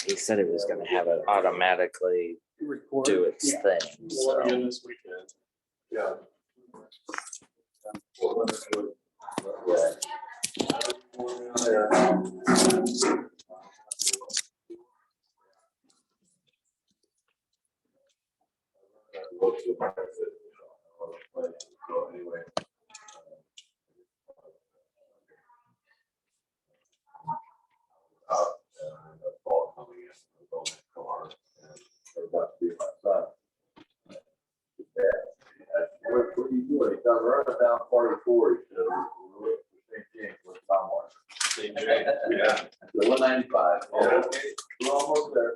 He said it was going to have it automatically do its thing. So. This weekend. Yeah. What are you doing? He's done running down 44. Yeah. 195. Okay. We're almost there.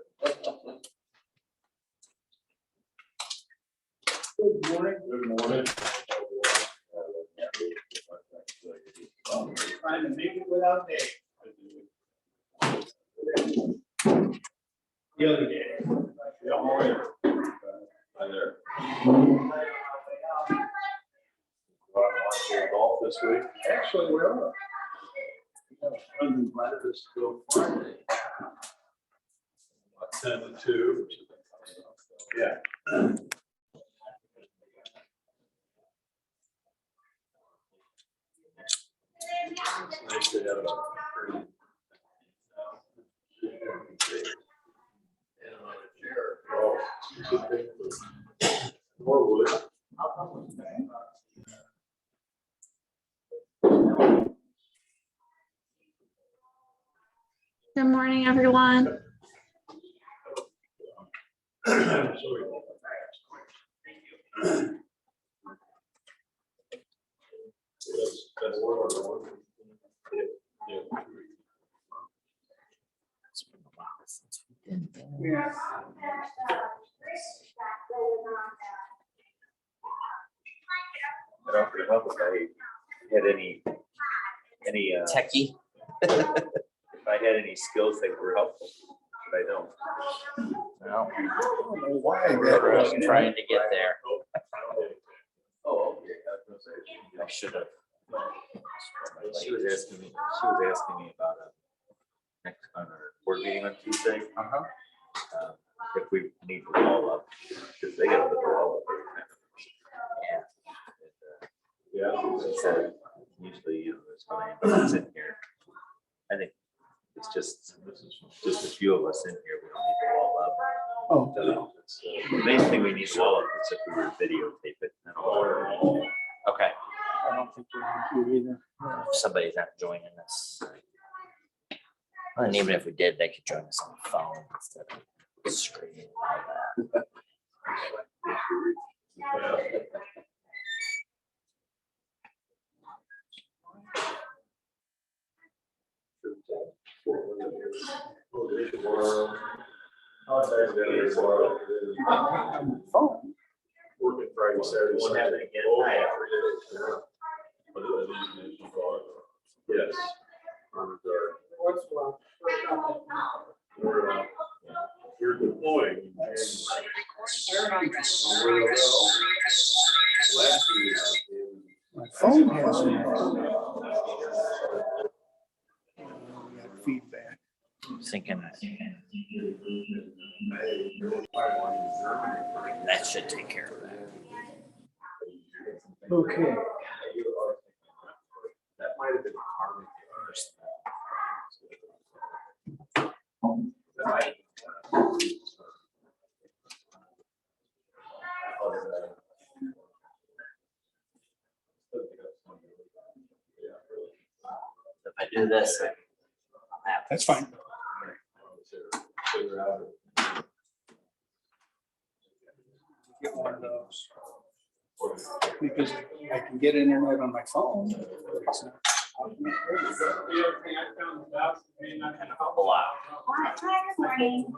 Good morning. Good morning. Trying to make it without Dave. The other day. Hi there. Golf this week. Actually, we are. Still Friday. 10 to 2. Yeah. It's nice to have a more wood. Good morning, everyone. I don't really help if I had any techie. If I had any skills that were helpful, but I don't. Well, I don't know why. I'm trying to get there. Oh, okay. I should have. She was asking me about next on our board meeting on Tuesday. If we need the wall up, because they got to put the wall up every time. Yeah. He said usually there's probably anybody that's in here. I think it's just a few of us in here. We don't need the wall up. Oh. The main thing we need the wall up is if we were to videotape it. Okay. I don't think we're here either. If somebody's not joining us. And even if we did, they could join us on the phone instead of screen and all that. Phone. Working Friday, Saturday, Won't happen Sunday. again. Yes. We're deploying. My phone has feedback. Thinking that should take care of that. Okay. That might have been hard first. If I do this, That's fine. Get one of those. Because I can get internet on my phone. But it's not- Hi, good morning.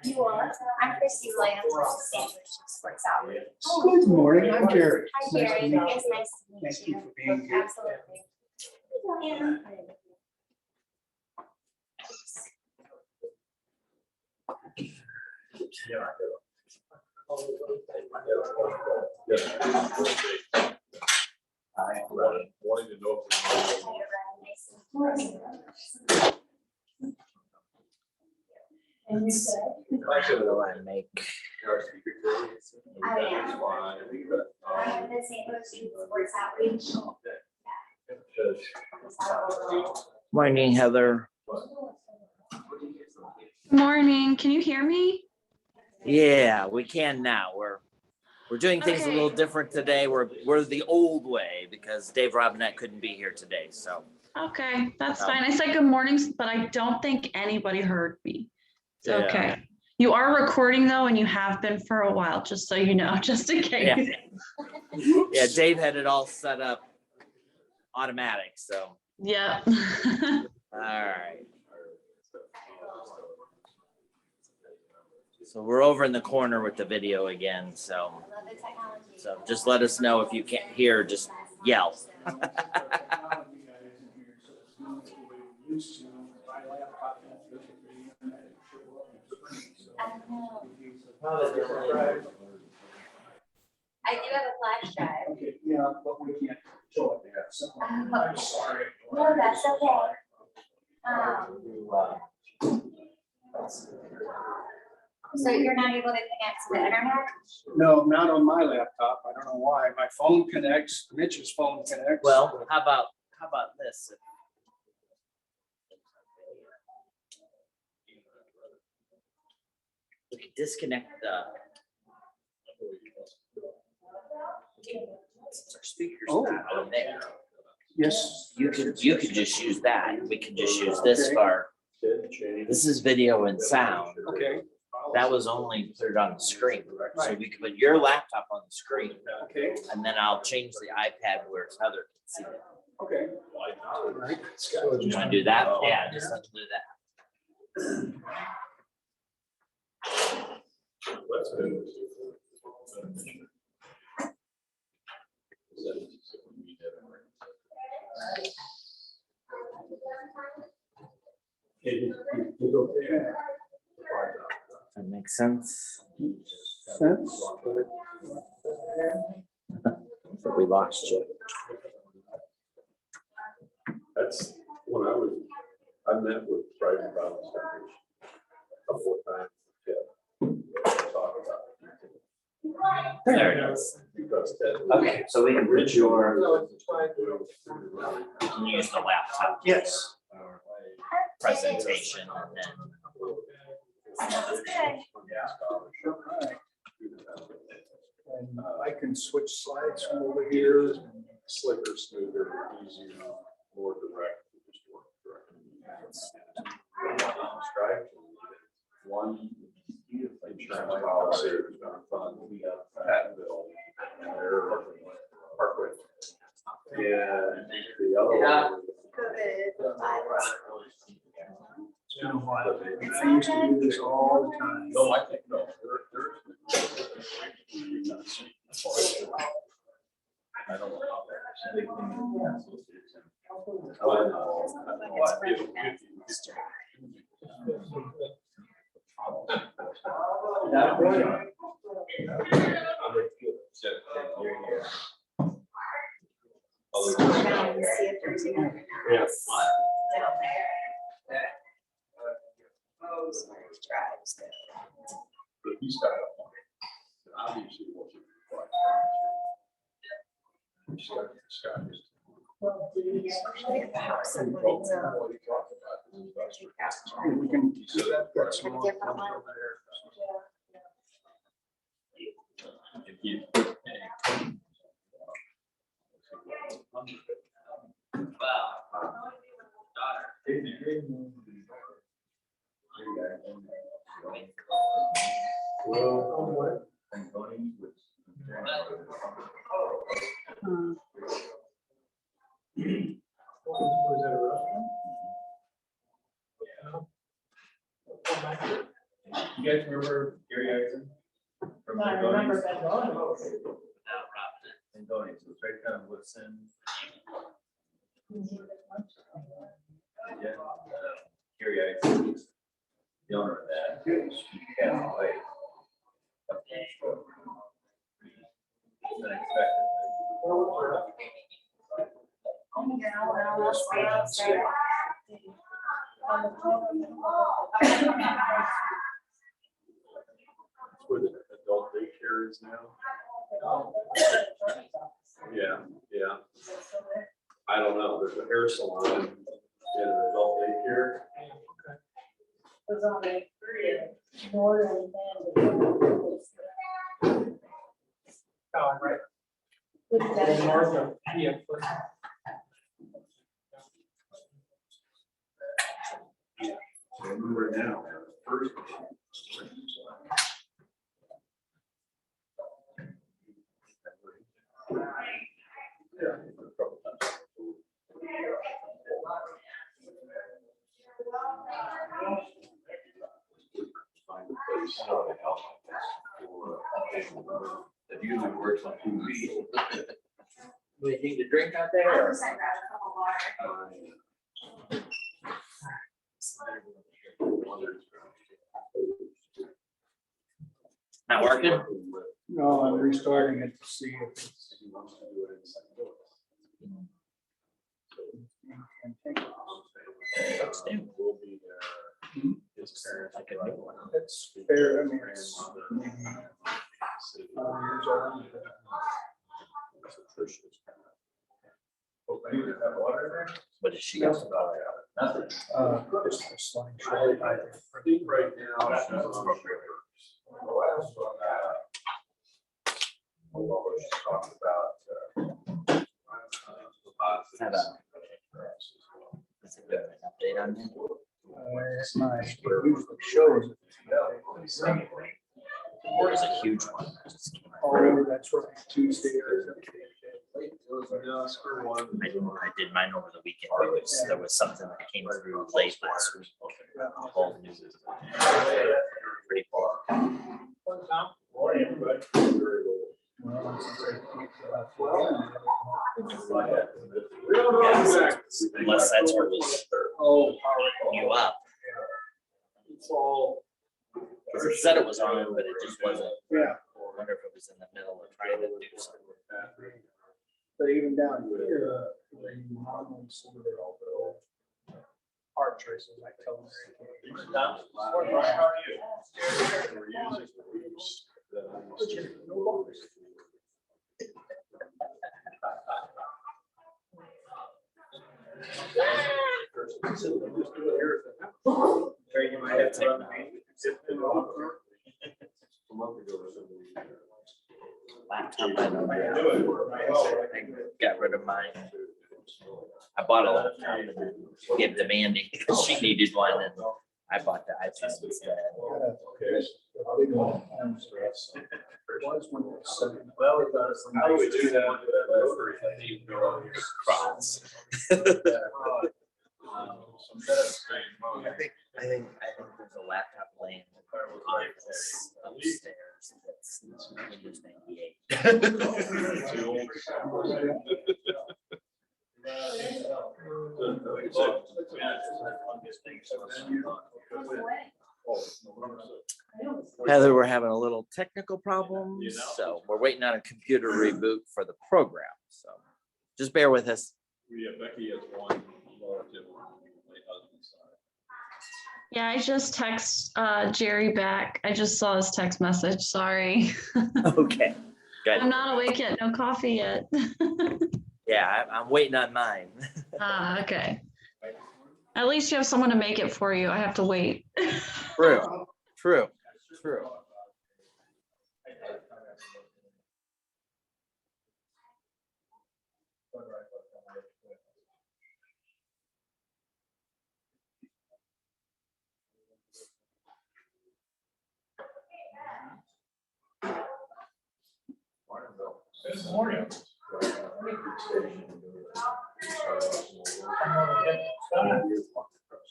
You are? I'm Christy Williams with Sandwich Sports Outreach. Good morning, I'm Jerry. Hi, It's nice to Jerry. meet you. It's nice to meet you. Thank you for being here. Absolutely. And Wanting to know if What do I make? I am the St. Louis Youth Sports Outreach. Morning, Heather. Morning. Can you hear me? Yeah, we can now. We're doing things a Okay. little different today. We're the old way because Dave Robinette couldn't be here today. So Okay, that's fine. I said good mornings, but I don't think anybody heard me. It's Yeah. okay. You are recording though, and you have been for a while, just so you know, just in case. yeah, Dave had it all set up automatic. So Yeah. all right. So we're over in the corner with the video again. So I love the technology. just let us know if you can't hear. Just yell. I don't know. I do have a flash drive. Okay, yeah, but we can't show it there. So I'm sorry. No, that's okay. So you're not able to connect to the internet? No, not on my laptop. I don't know why. My phone connects, Mitch's phone connects. Well, how about this? We could disconnect the. Since our speakers Oh. not on there, Yes. you could just use that. We can just use this Okay. for. This is video and sound. Okay, That was only put it on the screen. So we could put your laptop on the screen, okay, and then I'll change the iPad where Heather can see it. okay. You want to do that? Yeah, just let's do that. That's good. That makes sense. Sense? But we lost you. That's when I met with private violence centers a couple of times. Yeah. Talk about it. There it is. Because that. Okay, so we can put your, you can use the laptop. Yes. Presentation and then. Sounds good. Alright. And I can switch slides from over here. Slicker, smoother, easier, more direct. Just work direct. One insurance policy, fund, patent bill, and their Parkway. And the other one. You know what? I used to do this all the time. No, I think, no, I don't know. Yes. But he's got a point. Obviously, what you like. Scott is. We can see that. That's some more Different one. over there. If you. You guys remember Gary Eisen? From I remember Bengonis? Bengonis. Bengonis, it was right down in Woodson. Yeah, Gary Eisen, the owner of that, he passed away. Unexpectedly. Where the adult daycare is now. Yeah, yeah. I don't know, there's a hair salon in an adult daycare. Was on a northern end. Oh, right. With that- Martha, yeah. I remember now, first. Find a place to help for, that usually works on 2 feet. Anything to drink out there? or- Not working? No, I'm restarting it to see if it's. We'll be there. His parents. Like a new one. It's fair, I mean, it's maybe 4 years old. What is she got? Just a slideshow. I think right now. Talking about. Have a- Is it an update on that? It's nice. It usually shows it. There was a huge one. that just came out. Oh, that's right, Tuesday or something. I did mine over the weekend. There was something that came through late last week. A whole new. Pretty cool. Unless that's what was Oh. you up. It's all. Because it said it was on, but it just wasn't. Yeah, I wonder if it was in the middle of trying to do something. but even down here, where you normally see the art choices, I tell them. We're using the roofs that I used to. You might have taken that. Laptop, I don't know. I got rid of mine. I bought a laptop and then gave it to Mandy because she needed one, and I bought the iPad instead. How do we do that? Cross. I think there's a laptop laying in the office upstairs that's Windows 98. Heather, we're having a little technical problem, so we're waiting on a computer reboot for the program. So just bear with us. Yeah, Becky has one relative on my husband's side. Yeah, I just text Jerry back. I just saw his text message. Sorry. Okay, good. I'm not awake yet. No coffee yet. Yeah, I'm waiting on mine. Okay. At least you have someone to make it for you. I have to wait. True. Good morning.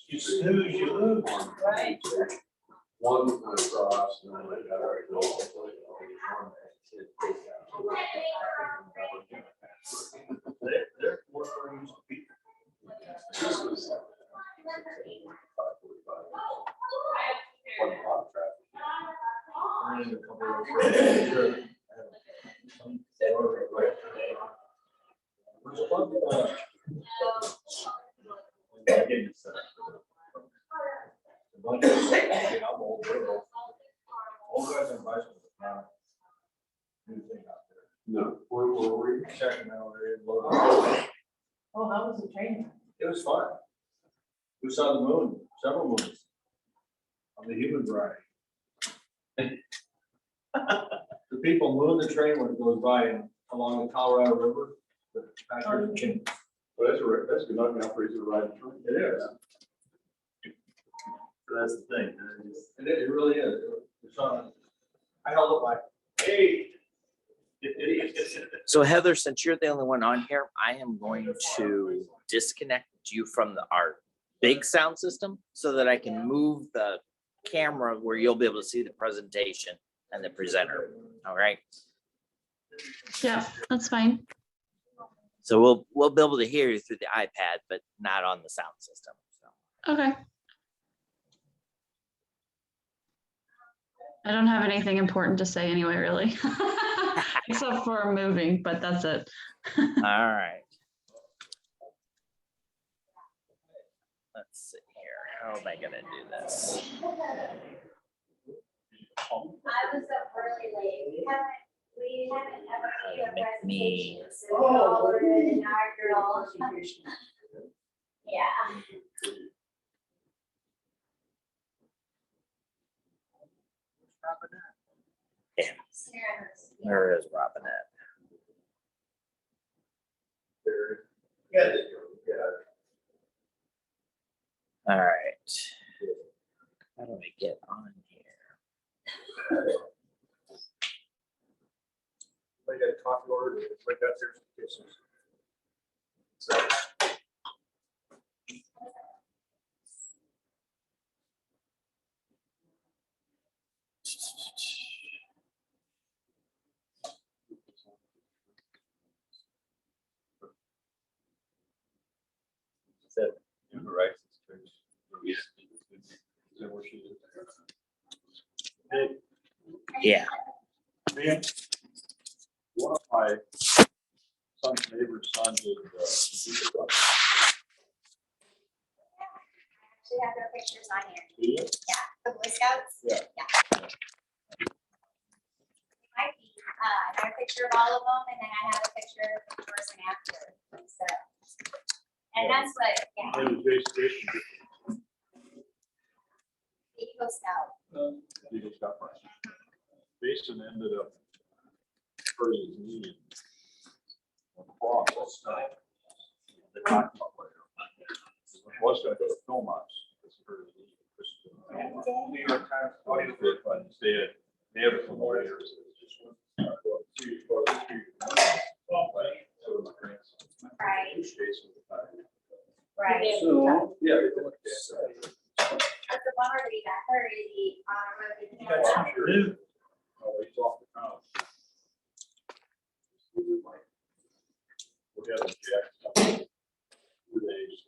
You snooze, you lose. Right. One across and then I got our They're where I used to be. getting it set up. I'm old, we're old. Old guys and bicycles. New thing out there. No, where we? Sacramento area. Logan. Oh, how was the training? It was fun. We saw the moon, several moons. On the human variety. The people moon the train when it goes by along the Colorado River. The Packers and Kings. Well, that's good enough now for you to ride the train. It is. So that's the thing. It really is. It's on. I held up my, hey. So Heather, since you're the only one on here, I am going to disconnect you from our big sound system so that I can move the camera where you'll be able to see the presentation and the presenter. All right. Yeah, that's fine. So we'll be able to hear you through the iPad, but not on the sound system. So. Okay. I don't have anything important to say anyway, really. Except for moving, but that's it. All right. Let's see here. How am I gonna do this? I was up really late. We haven't ever made a Make me- presentation. So we all were good and our girl. Yeah. Yeah. Sarah's- Where is Robinette? Yeah. All right. How do I get on here? I got a coffee order. Right out there. Kisses. Sept, human rights. Is that where she is? Yeah. Man, one of my son's neighbor's sons is, Actually have their pictures on here. Yeah. Yeah, the Boy Scouts. Yeah. Might be, I have a picture of all of them and then I have a picture before and after. So. And that's what, yeah, It was basically, the Eagle Scout. he just got my, Basin ended up hurting his knee. and cross this time. The cocktail player. Was gonna go to Philmont's. This hurt his knee. New York Times. Oh, he's good, but they have some lawyers. Right. Right. So, Yeah. But the bummer that he got hurt is he rode the You got some camera. new. Oh, he's off the couch. We got a jack. 2 days. You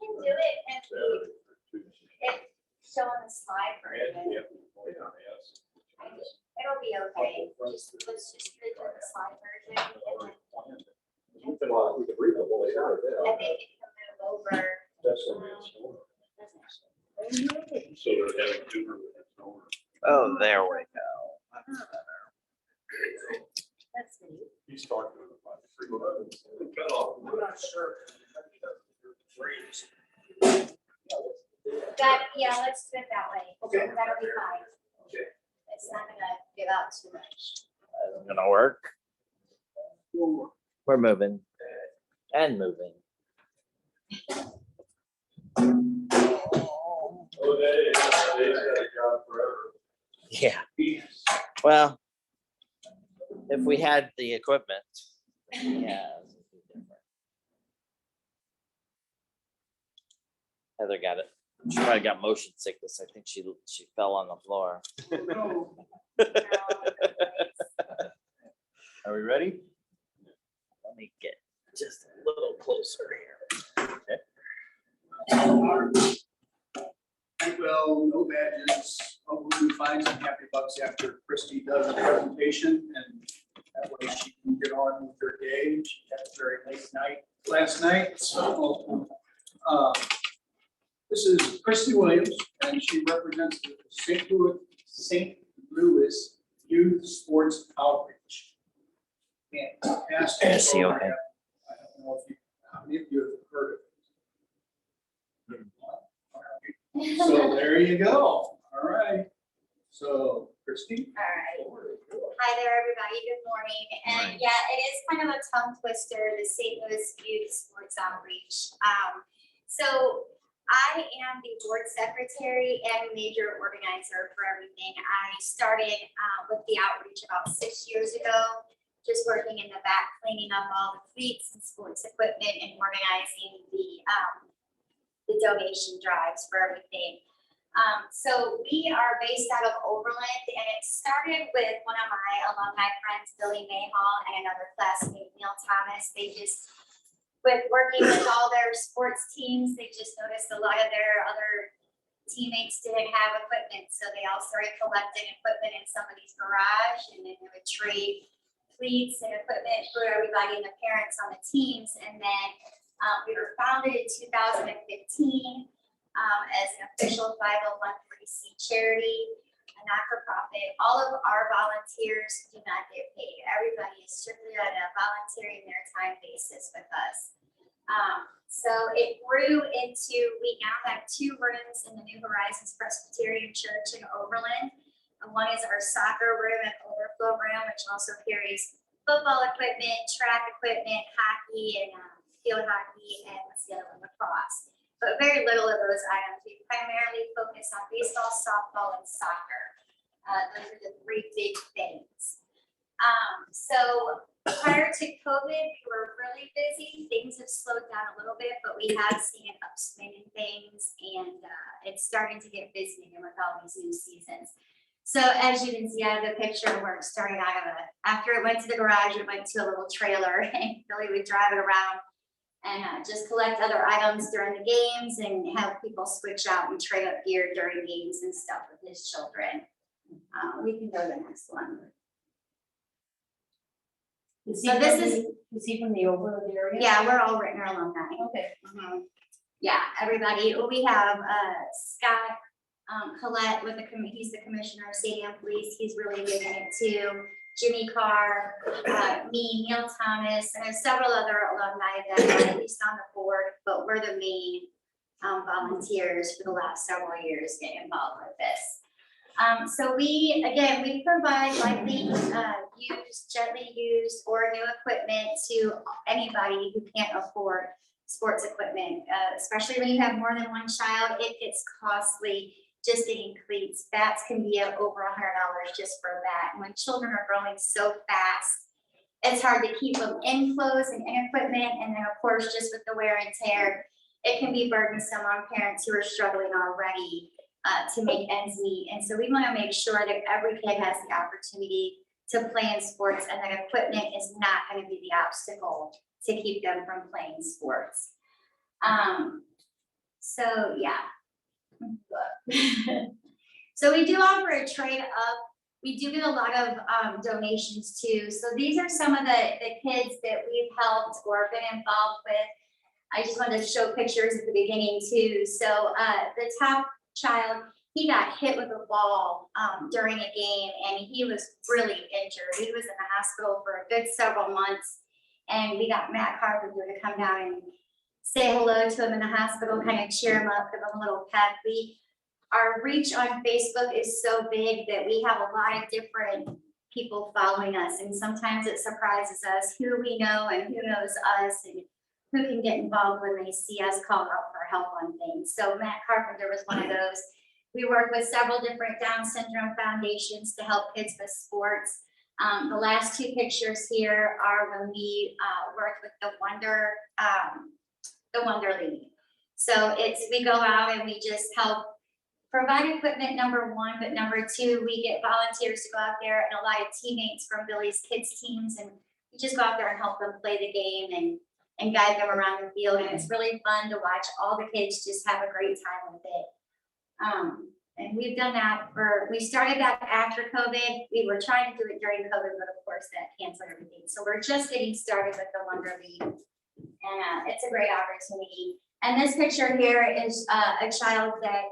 can do it and Saturday or Tuesday. it's showing the slide version. Yeah. It'll be okay. Let's just read the slide version. We could read the whole area there. I think it can move over. That's what it's. So they're having two. Oh, there we go. That's good. He's talking about. I'm not sure. That, yeah, let's do it that way. Okay. That'll be fine. Okay. It's not gonna give out too much. That's gonna work. We're moving and moving. Oh, they've got a job forever. Yeah. Well, if we had the equipment, yeah. it would be different. Heather got it. She probably got motion sickness. I think she fell on the floor. Are we ready? Let me get just a little closer here. well, no badges. Hopefully we can find some happy bucks after Christie does the presentation and that way she can get on with her day. She had a very late night last night, so. This is Christy Williams, and she represents the St. Louis Youth Sports Outreach. And past- Is he okay? I don't know if you, how many of you have heard of it? So there you go. All right. So Christy. All right. Hi there, everybody. Good morning. And yeah, it is kind of a tongue twister, the St. Louis Youth Sports Outreach. So I am the board secretary and major organizer for everything. I started with the outreach about 6 years ago, just working in the back, cleaning up all the cleats and sports equipment and organizing the donation drives for everything. So we are based out of Overland, and it started with one of my alumni friends, Billy Mayhall, and another classmate, Neil Thomas. They just, with working with all their sports teams, they just noticed a lot of their other teammates didn't have equipment. So they all started collecting equipment in somebody's garage, and then they would trade cleats and equipment for everybody and the parents on the teams. And then we were founded in 2015. As an official 501(c) charity, a not-for-profit. All of our volunteers do not get paid. Everybody is strictly on a volunteering their time basis with us. So it grew into, we now have 2 rooms in the New Horizons Presbyterian Church in Overland. And one is our soccer room and overflow room, which also carries football equipment, track equipment, hockey, and field hockey, and what's the other one, lacrosse. But very little of those items. We primarily focus on baseball, softball, and soccer. Those are the 3 big things. So prior to COVID, we were really busy. Things have slowed down a little bit, but we have seen an upswing in things, and it's starting to get busy again with all these new seasons. So as you can see out of the picture, we're starting out of after it went to the garage, it went to a little trailer, and Billy would drive it around and just collect other items during the games and have people switch out and trade up gear during games and stuff with his children. We can go to the next one. Is So this is he from the Overland area? Yeah, we're all written alumni. Okay. Yeah, everybody. We have Scott Collette with he's the commissioner of Stadium Police. He's really giving it to Jimmy Carr, me, Neil Thomas, and there's several other alumni that are at least on the board, but we're the main volunteers for the last several years getting involved with this. So we provide lightly used, gently used, or new equipment to anybody who can't afford sports equipment, especially when you have more than one child. It gets costly. Just getting cleats, bats can be over $100 just for a bat. And when children are growing so fast, it's hard to keep them in clothes and in equipment. And then of course, just with the wear and tear, it can be burdensome on parents who are struggling already to make ends meet. And so we want to make sure that every kid has the opportunity to play in sports, and that equipment is not going to be the obstacle to keep them from playing sports. So yeah. So we do offer a trade up. We do get a lot of donations too. So these are some of the kids that we've helped or been involved with. I just wanted to show pictures at the beginning too. So the top child, he got hit with a ball during a game, and he was really injured. He was in the hospital for a good several months, and we got Matt Carpenter to come down and say hello to him in the hospital, kind of cheer him up, give him a little pep. Our reach on Facebook is so big that we have a lot of different people following us, and sometimes it surprises us who we know and who knows us and who can get involved when they see us call out for help on things. So Matt Carpenter was one of those. We work with several different Down syndrome foundations to help kids with sports. The last 2 pictures here are when we worked with the Wonder League. So we go out and we just help provide equipment, number 1, but number 2, we get volunteers to go out there and a lot of teammates from Billy's kids teams, and we just go out there and help them play the game and guide them around the field. And it's really fun to watch all the kids just have a great time with it. And we've done that we started that after COVID. We were trying to do it during COVID, but of course that canceled everything. So we're just getting started with the Wonder League. And it's a great opportunity. And this picture here is a child that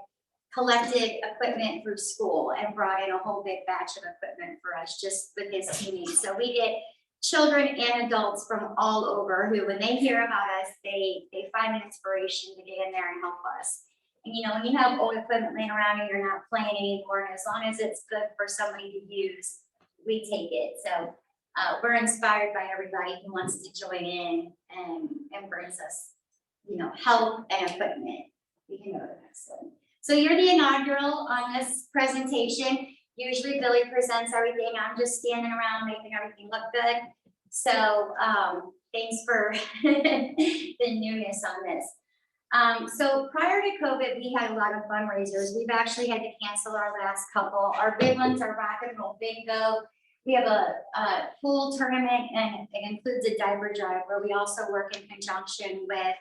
collected equipment for school and brought in a whole big batch of equipment for us just with his teammates. So we get children and adults from all over who, when they hear about us, they find an inspiration to get in there and help us. And you know, when you have old equipment laying around and you're not playing anymore, and as long as it's good for somebody to use, we take it. So we're inspired by everybody who wants to join in and brings us, you know, help and equipment. You can go to the next one. So you're the inaugural on this presentation. Usually Billy presents everything. I'm just standing around making everything look good. So thanks for the newness on this. So prior to COVID, we had a lot of fundraisers. We've actually had to cancel our last couple. Our big ones are Rock and Roll Bingo. We have a pool tournament, and it includes a diaper drive where we also work in conjunction with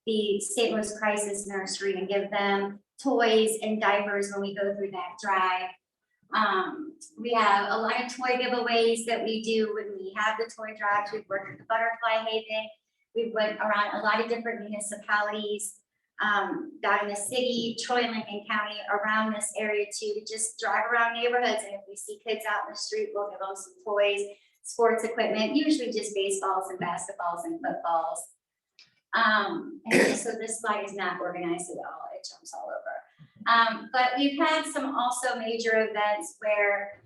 the St. Louis Crisis Nursery and give them toys and diapers when we go through that drive. We have a lot of toy giveaways that we do when we have the toy drives. We've worked at the Butterfly Haven. We've went around a lot of different municipalities down in the city, Troy and Lincoln County, around this area too, to just drive around neighborhoods. And if we see kids out in the street, we'll give them some toys, sports equipment, usually just baseballs and basketballs and footballs. And so this slide is not organized at all. It jumps all over. But we've had some also major events where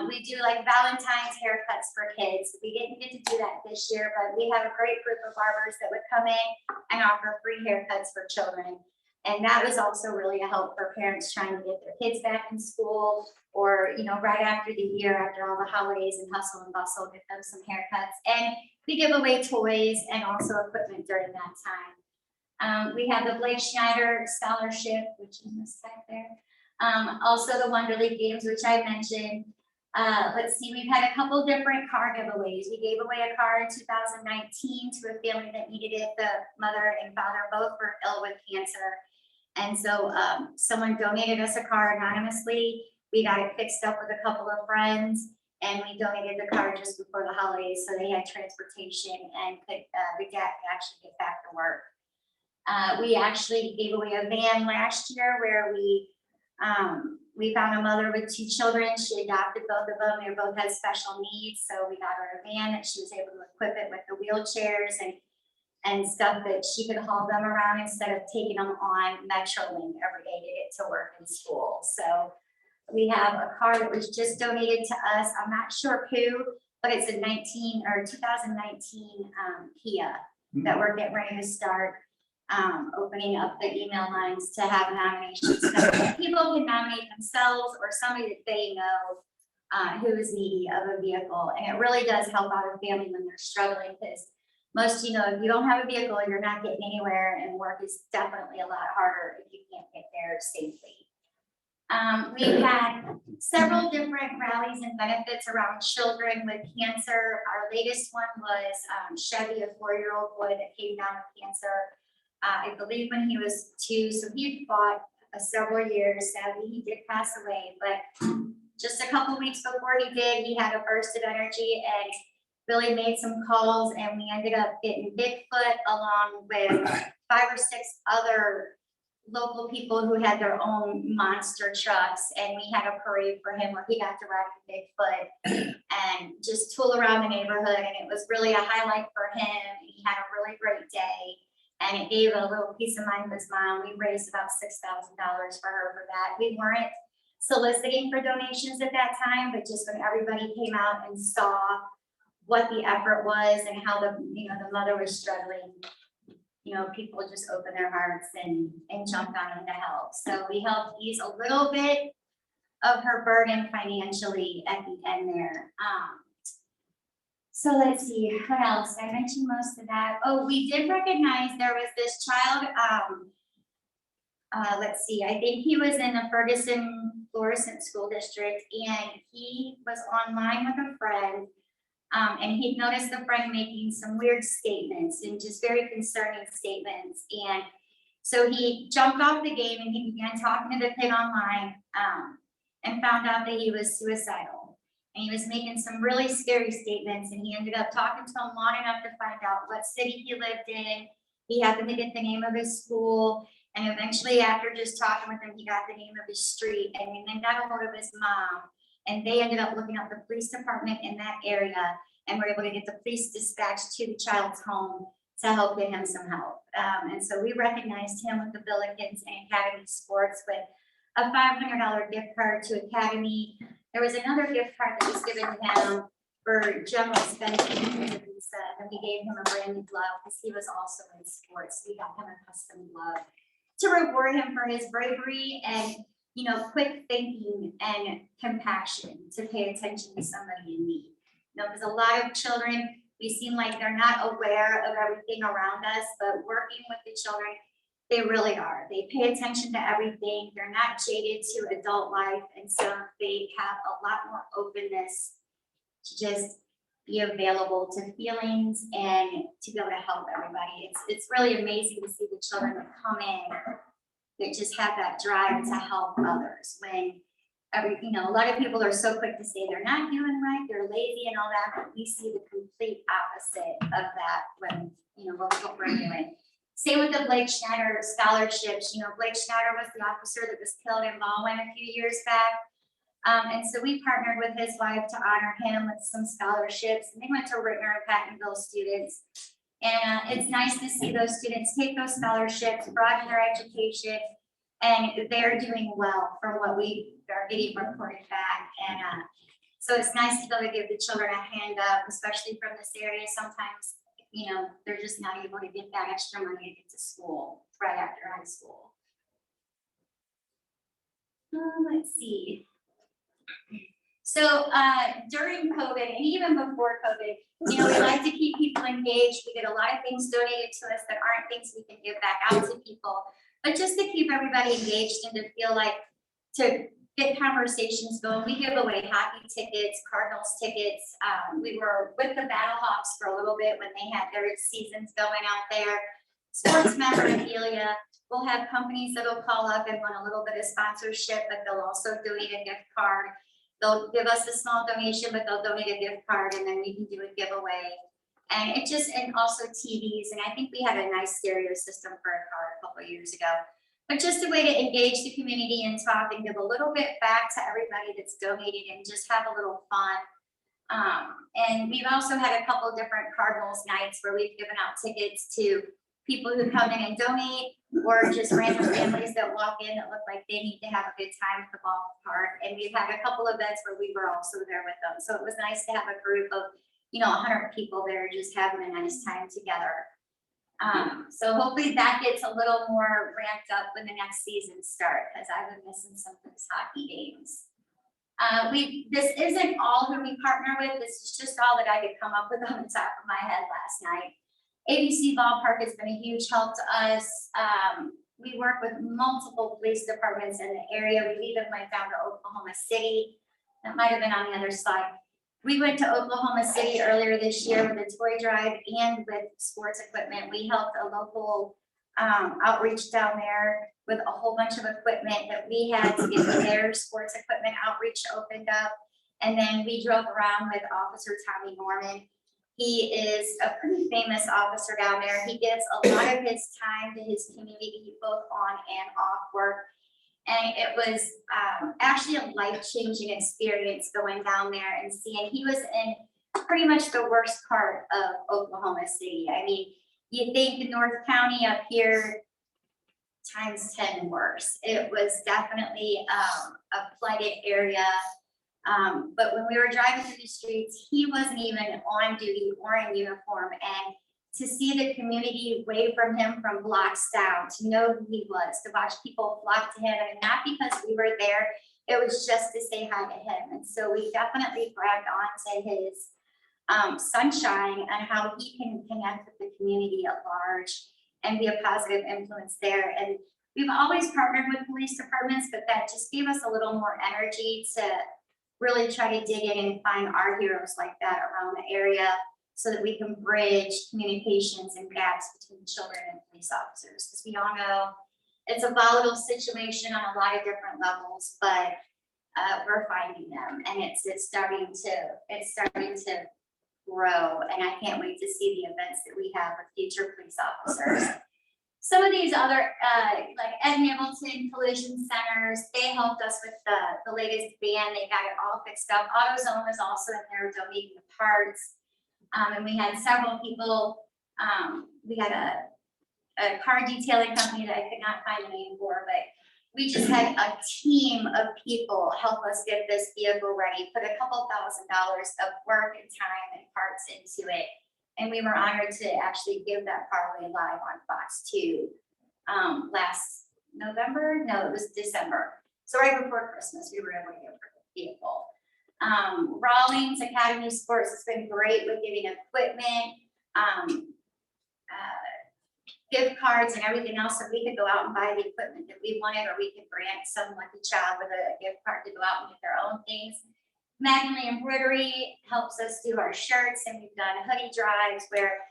we do like Valentine's haircuts for kids. We didn't get to do that this year, but we have a great group of barbers that would come in and offer free haircuts for children. And that was also really a help for parents trying to get their kids back in school, or, you know, right after the year, after all the holidays and hustle and bustle, get them some haircuts. And we give away toys and also equipment during that time. We have the Blake Schneider Scholarship, which is this back there. Also the Wonder League games, which I mentioned. Let's see, we've had a couple different car giveaways. We gave away a car in 2019 to a family that needed it. The mother and father both were ill with cancer. And so someone donated us a car anonymously. We got it fixed up with a couple of friends, and we donated the car just before the holidays, so they had transportation and could the dad could actually get back to work. We actually gave away a van last year where we found a mother with 2 children. She adopted both of them. They both had special needs, so we got her a van that she was able to equip it with the wheelchairs and stuff that she could haul them around instead of taking them on Metrolink every day to get to work and school. So we have a car that was just donated to us. I'm not sure who, but it's a 2019 Kia that we're getting ready to start opening up the email lines to have nominations. So people can nominate themselves or somebody that they know who is needy of a vehicle. And it really does help out a family when they're struggling, because most, you know, if you don't have a vehicle, you're not getting anywhere, and work is definitely a lot harder if you can't get there safely. We've had several different rallies and benefits around children with cancer. Our latest one was Chevy, a 4-year-old boy that came down with cancer, I believe when he was 2. So he fought several years. Sadly, he did pass away, but just a couple weeks before he did, he had a burst of energy, and Billy made some calls, and we ended up getting Bigfoot along with 5 or 6 other local people who had their own monster trucks, and we had a parade for him where he got to ride with Bigfoot and just tool around the neighborhood, and it was really a highlight for him. He had a really great day, and it gave a little peace of mind to his mom. We raised about $6,000 for her for that. We weren't soliciting for donations at that time, but just when everybody came out and saw what the effort was and how the mother was struggling, you know, people just opened their hearts and jumped on in to help. So we helped ease a little bit of her burden financially at the end there. So let's see, what else? I mentioned most of that. Oh, we did recognize there was this child, let's see, I think he was in the Ferguson Florissant School District, and he was online with a friend. And he'd noticed the friend making some weird statements and just very concerning statements. And so he jumped off the game and he began talking to the kid online and found out that he was suicidal. And he was making some really scary statements, and he ended up talking to him long enough to find out what city he lived in He happened to get the name of his school, and eventually after just talking with him, he got the name of his street, and we then got a hold of his mom. And they ended up looking up the police department in that area and were able to get the police dispatched to the child's home to help get him some help. And so we recognized him with the Billikens and Academy Sports with a $500 gift card to Academy. There was another gift card that was given to him for general spending, and we gave him a brand new glove because he was also in sports. We got him a custom glove to reward him for his bravery and, you know, quick thinking and compassion to pay attention to somebody in need. You know, because a lot of children, we seem like they're not aware of everything around us, but working with the children, they really are. They pay attention to everything. They're not jaded to adult life. And so they have a lot more openness to just be available to feelings and to be able to help everybody. It's really amazing to see the children that come in that just have that drive to help others when you know, a lot of people are so quick to say they're not doing right, they're lazy and all that, but we see the complete opposite of that when, you know, what we're doing. Same with the Blake Schneider scholarships. You know, Blake Schneider was the officer that was killed in Baldwin a few years back. And so we partnered with his wife to honor him with some scholarships. And they went to Rittner and Pattonville students. And it's nice to see those students take those scholarships, broaden their education, and they're doing well from what we are getting reported back. And so it's nice to be able to give the children a hand up, especially from this area. Sometimes, you know, they're just not able to get that extra money to get to school right after high school. Let's see. So during COVID and even before COVID, you know, we like to keep people engaged. We get a lot of things donated to us that aren't things we can give back out to people, but just to keep everybody engaged and to feel like to get conversations going. We give away hockey tickets, Cardinals tickets. We were with the Battlehawks for a little bit when they had their seasons going out there. Sports memorabilia. We'll have companies that'll call up and want a little bit of sponsorship, but they'll also donate a gift card. They'll give us a small donation, but they'll donate a gift card and then we can do a giveaway. And it just, and also TVs. And I think we had a nice stereo system for a car a couple of years ago. But just a way to engage the community and talk and give a little bit back to everybody that's donated and just have a little fun. And we've also had a couple different Cardinals nights where we've given out tickets to people who come in and donate, or just random families that walk in that look like they need to have a good time at the ballpark. And we've had a couple events where we were also there with them. So it was nice to have a group of, you know, 100 people there just having a nice time together. So hopefully that gets a little more ramped up when the next season starts, because I've been missing some of those hockey games. This isn't all who we partner with. This is just all that I could come up with on the top of my head last night. ABC Ballpark has been a huge help to us. We work with multiple police departments in the area. We even went down to Oklahoma City. That might have been on the other slide. We went to Oklahoma City earlier this year with a toy drive and with sports equipment. We helped a local outreach down there with a whole bunch of equipment that we had to get their sports equipment outreach opened up. And then we drove around with Officer Tommy Norman. He is a pretty famous officer down there. He gives a lot of his time to his community, both on and off work. And it was actually a life-changing experience going down there and seeing. He was in pretty much the worst part of Oklahoma City. I mean, you think North County up here times 10 worse. It was definitely a flooded area. But when we were driving through the streets, he wasn't even on duty or in uniform. And to see the community wave from him from blocks down, to know who he was, to watch people flock to him, and not because we were there, it was just to say hi to him. And so we definitely grabbed onto his sunshine and how he can connect with the community at large and be a positive influence there. And we've always partnered with police departments, but that just gave us a little more energy to really try to dig in and find our heroes like that around the area so that we can bridge communications and gaps between children and police officers. Because we all know it's a volatile situation on a lot of different levels, but we're finding them, and it's starting to grow, and I can't wait to see the events that we have with future police officers. Some of these other, like Ed Hamilton Collision Centers, they helped us with the latest van. They got it all fixed up. AutoZone was also in there donating the parts. And we had several people, we had a car detailing company that I could not find the name for, but we just had a team of people help us get this vehicle ready, put a couple $1,000s of work and time and parts into it. And we were honored to actually give that car away live on Fox 2 last November. No, it was December. So right before Christmas, we were able to give her the vehicle. Rawlings Academy Sports has been great with giving equipment, gift cards and everything else, so we could go out and buy the equipment that we wanted, or we could grant some lucky child with a gift card to go out and get their own things. Magdalene Embroidery helps us do our shirts, and we've done hoodie drives where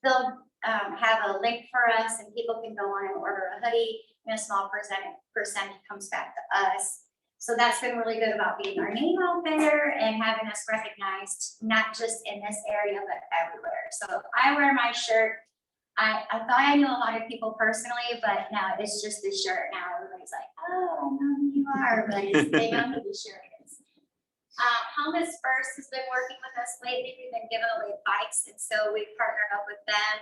they'll have a link for us and people can go on and order a hoodie, and a small percentage comes back to us. So that's been really good about being our name out there and having us recognized, not just in this area, but everywhere. So if I wear my shirt, I thought I knew a lot of people personally, but now it's just the shirt. Now everybody's like, oh, I know who you are, but they know who the shirt is. Helmets First has been working with us lately. We've been giving away bikes, and so we've partnered up with them,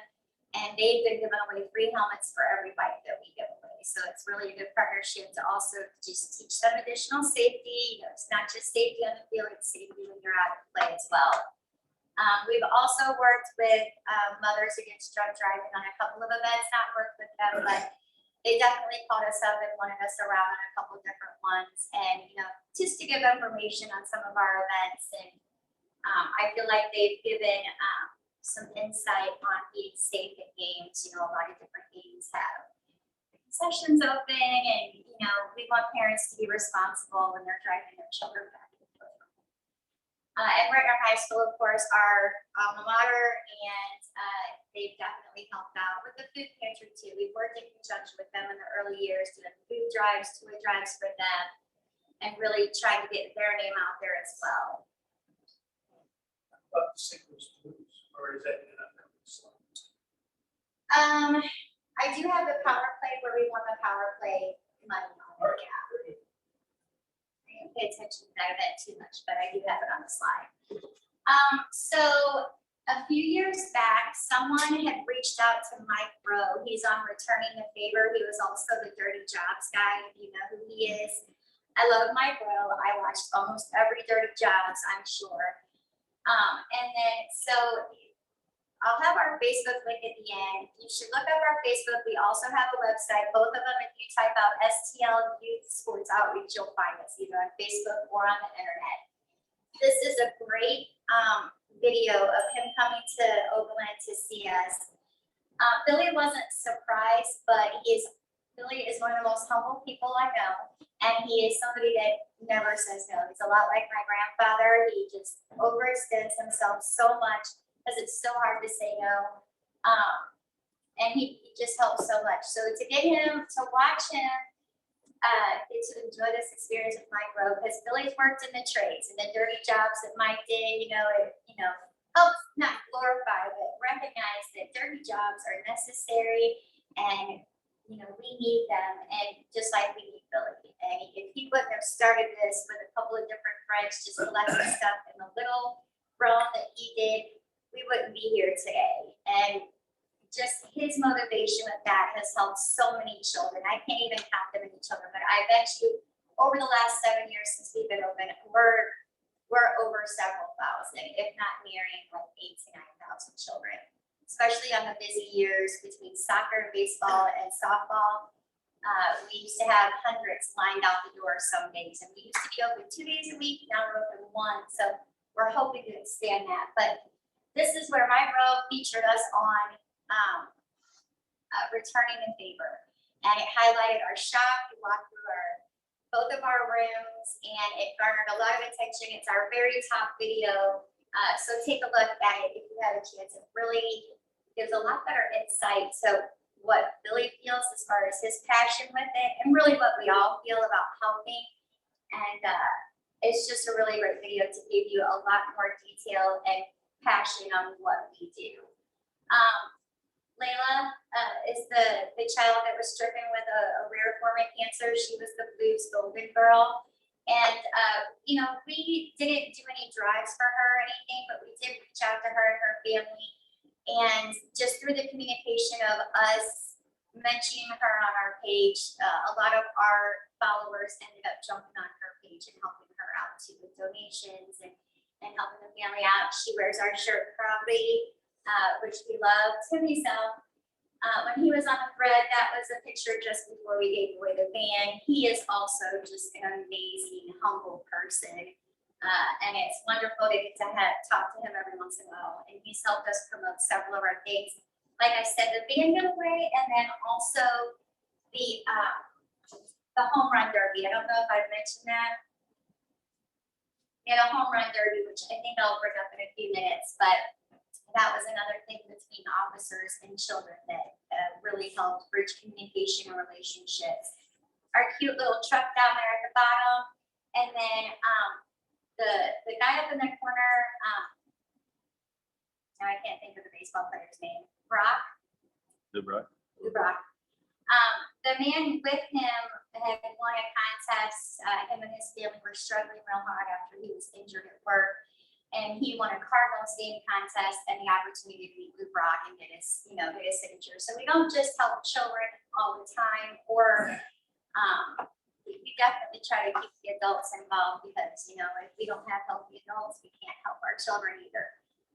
and they've been giving away free helmets for every bike that we give away. So it's really a good partnership to also just teach them additional safety. You know, it's not just safety on the field, it's safety when you're out to play as well. We've also worked with Mothers Against Drug Driving on a couple of events, not worked with them, but they definitely called us up and wanted us around on a couple of different ones. And, you know, just to give information on some of our events. And I feel like they've given some insight on being safe at games. You know, a lot of different games have sessions open, and, you know, we want parents to be responsible when they're driving their children back. And Ritter High School, of course, our alma mater, and they've definitely helped out with the food pantry too. We've worked in conjunction with them in the early years, doing food drives, toy drives for them, and really trying to get their name out there as well. About the Sickles Blues, or is that not? I do have the power play where we won the power play money on it. Yeah. I didn't pay attention to that event too much, but I do have it on the slide. So a few years back, someone had reached out to Mike Rowe. He's on Returning the Favor. He was also the Dirty Jobs guy, if you know who he is. I love Mike Rowe. I watched almost every Dirty Jobs, I'm sure. And then, so I'll have our Facebook link at the end. You should look up our Facebook. We also have a website. Both of them, if you type out STL Youth Sports Outreach, you'll find us either on Facebook or on the internet. This is a great video of him coming to Overland to see us. Billy wasn't surprised, but Billy is one of the most humble people I know. And he is somebody that never says no. He's a lot like my grandfather. He just overextends himself so much because it's so hard to say no. And he just helps so much. So to get him, to watch him, get to enjoy this experience with Mike Rowe, because Billy's worked in the trades and the dirty jobs that Mike did, it helps not glorify, but recognize that dirty jobs are necessary, and we need them, and just like we need Billy. And if he wouldn't have started this with a couple of different friends, just collecting stuff in the little realm that he did, we wouldn't be here today. And just his motivation with that has helped so many children. I can't even count them many children, but I bet you over the last 7 years since we've been open, we're over several thousand, if not nearing like 8,000 to 9,000 children, especially on the busy years between soccer, baseball, and softball. We used to have hundreds lined out the door some days, and we used to be open 2 days a week. Now we're open 1, so we're hoping to expand that. But this is where Mike Rowe featured us on Returning the Favor, and it highlighted our shop. We walked through both of our rooms, and it garnered a lot of attention. It's our very top video, so take a look at it if you have a chance. It really gives a lot better insight to what Billy feels as far as his passion with it, and really what we all feel about helping. And it's just a really great video to give you a lot more detail and passion of what we do. Layla is the child that was stricken with a rare form of cancer. She was the Blues Golden Girl. And, you know, we didn't do any drives for her or anything, but we did reach out to her and her family. And just through the communication of us mentioning her on our page, a lot of our followers ended up jumping on her page and helping her out too with donations and helping the family out. She wears our shirt proudly, which we love. Timmy self, when he was on the thread, that was a picture just before we gave away the van. He is also just an amazing, humble person. And it's wonderful to get to talk to him every once in a while. And he's helped us promote several of our things. Like I said, the van giveaway, and then also the home run derby. I don't know if I've mentioned that. Yeah, the home run derby, which I think I'll bring up in a few minutes, but that was another thing between officers and children that really helped bridge communication and relationships. Our cute little truck down there at the bottom, and then the guy up in the corner, now I can't think of the baseball player's name. Brock. Brock. The man with him had won a contest. Him and his family were struggling real hard after he was injured at work. And he won a Cardinal game contest and the opportunity to meet with Brock and get his signature. So we don't just help children all the time, or we definitely try to keep the adults involved because, if we don't have healthy adults, we can't help our children either.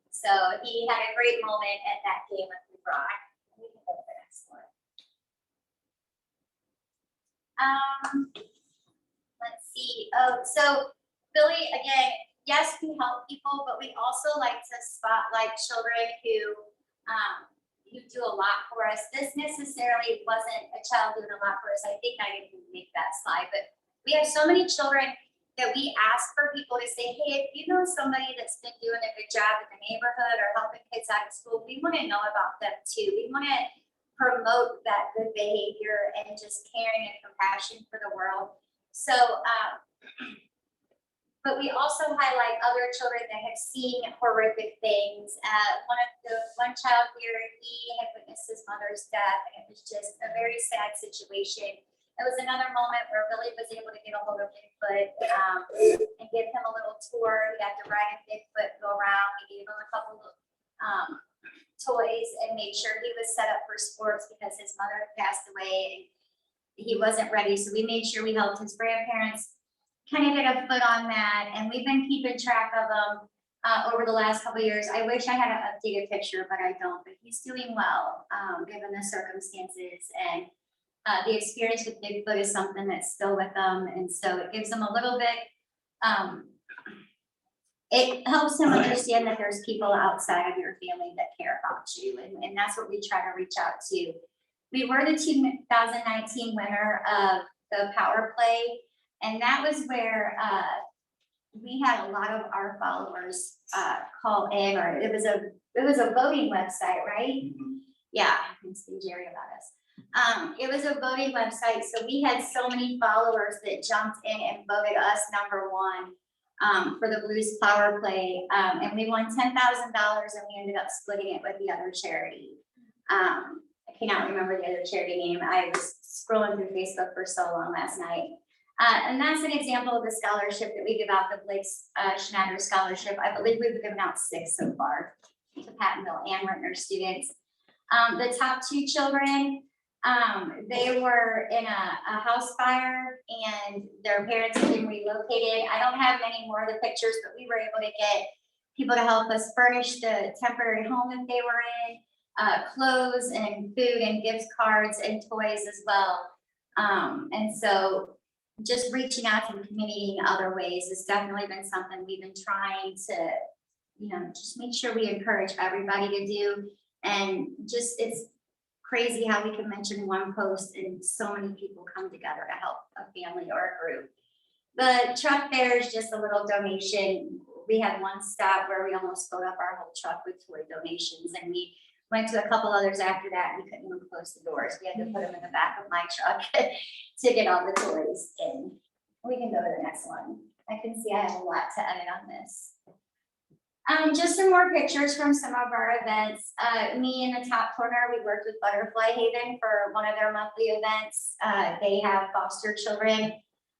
So he had a great moment at that game with Brock. We can go to the next one. Let's see. Oh, so Billy, again, yes, we help people, but we also like to spotlight children who do a lot for us. This necessarily wasn't a child doing a lot for us. I think I didn't make that slide, but we have so many children that we ask for people to say, hey, if you know somebody that's been doing a good job in the neighborhood or helping kids out of school, we want to know about them too. We want to promote that good behavior and just caring and compassion for the world. So, but we also highlight other children that have seen horrific things. One child here, he had witnessed his mother's death, and it was just a very sad situation. It was another moment where Billy was able to get a hold of Bigfoot and give him a little tour. He got to ride a Bigfoot, go around. We gave him a couple of toys and made sure he was set up for sports because his mother had passed away and he wasn't ready. So we made sure we helped his grandparents kind of get a foot on that, and we've been keeping track of him over the last couple of years. I wish I had an updated picture, but I don't. But he's doing well, given the circumstances, and the experience with Bigfoot is something that's still with them, and so it gives them a little bit. It helps them understand that there's people outside of your family that care about you, and that's what we try to reach out to. We were the 2019 winner of the Power Play. And that was where we had a lot of our followers call in, or it was a voting website, right? Mm-hmm. Yeah, I can see Jerry about us. It was a voting website, so we had so many followers that jumped in and voted us #1 for the Blues Power Play, and we won $10,000, and we ended up splitting it with the other charity. I cannot remember the other charity name. I was scrolling through Facebook for so long last night. And that's an example of the scholarship that we give out, the Blake Schneider Scholarship. I believe we've given out 6 so far to Pattonville and Rentner students. The top 2 children, they were in a house fire and their parents have been relocated. I don't have many more of the pictures, but we were able to get people to help us furnish the temporary home that they were in, clothes and food and gift cards and toys as well. And so just reaching out to the community in other ways has definitely been something we've been trying to, just make sure we encourage everybody to do. And just, it's crazy how we can mention one post and so many people come together to help a family or a group. The truck there is just a little donation. We had one stop where we almost filled up our whole truck with toy donations, and we went to a couple others after that, and we couldn't even close the doors. We had to put them in the back of my truck to get all the toys in. We can go to the next one. I can see I have a lot to edit on this. Just some more pictures from some of our events. Me in the top corner, we worked with Butterfly Haven for one of their monthly events. They have foster children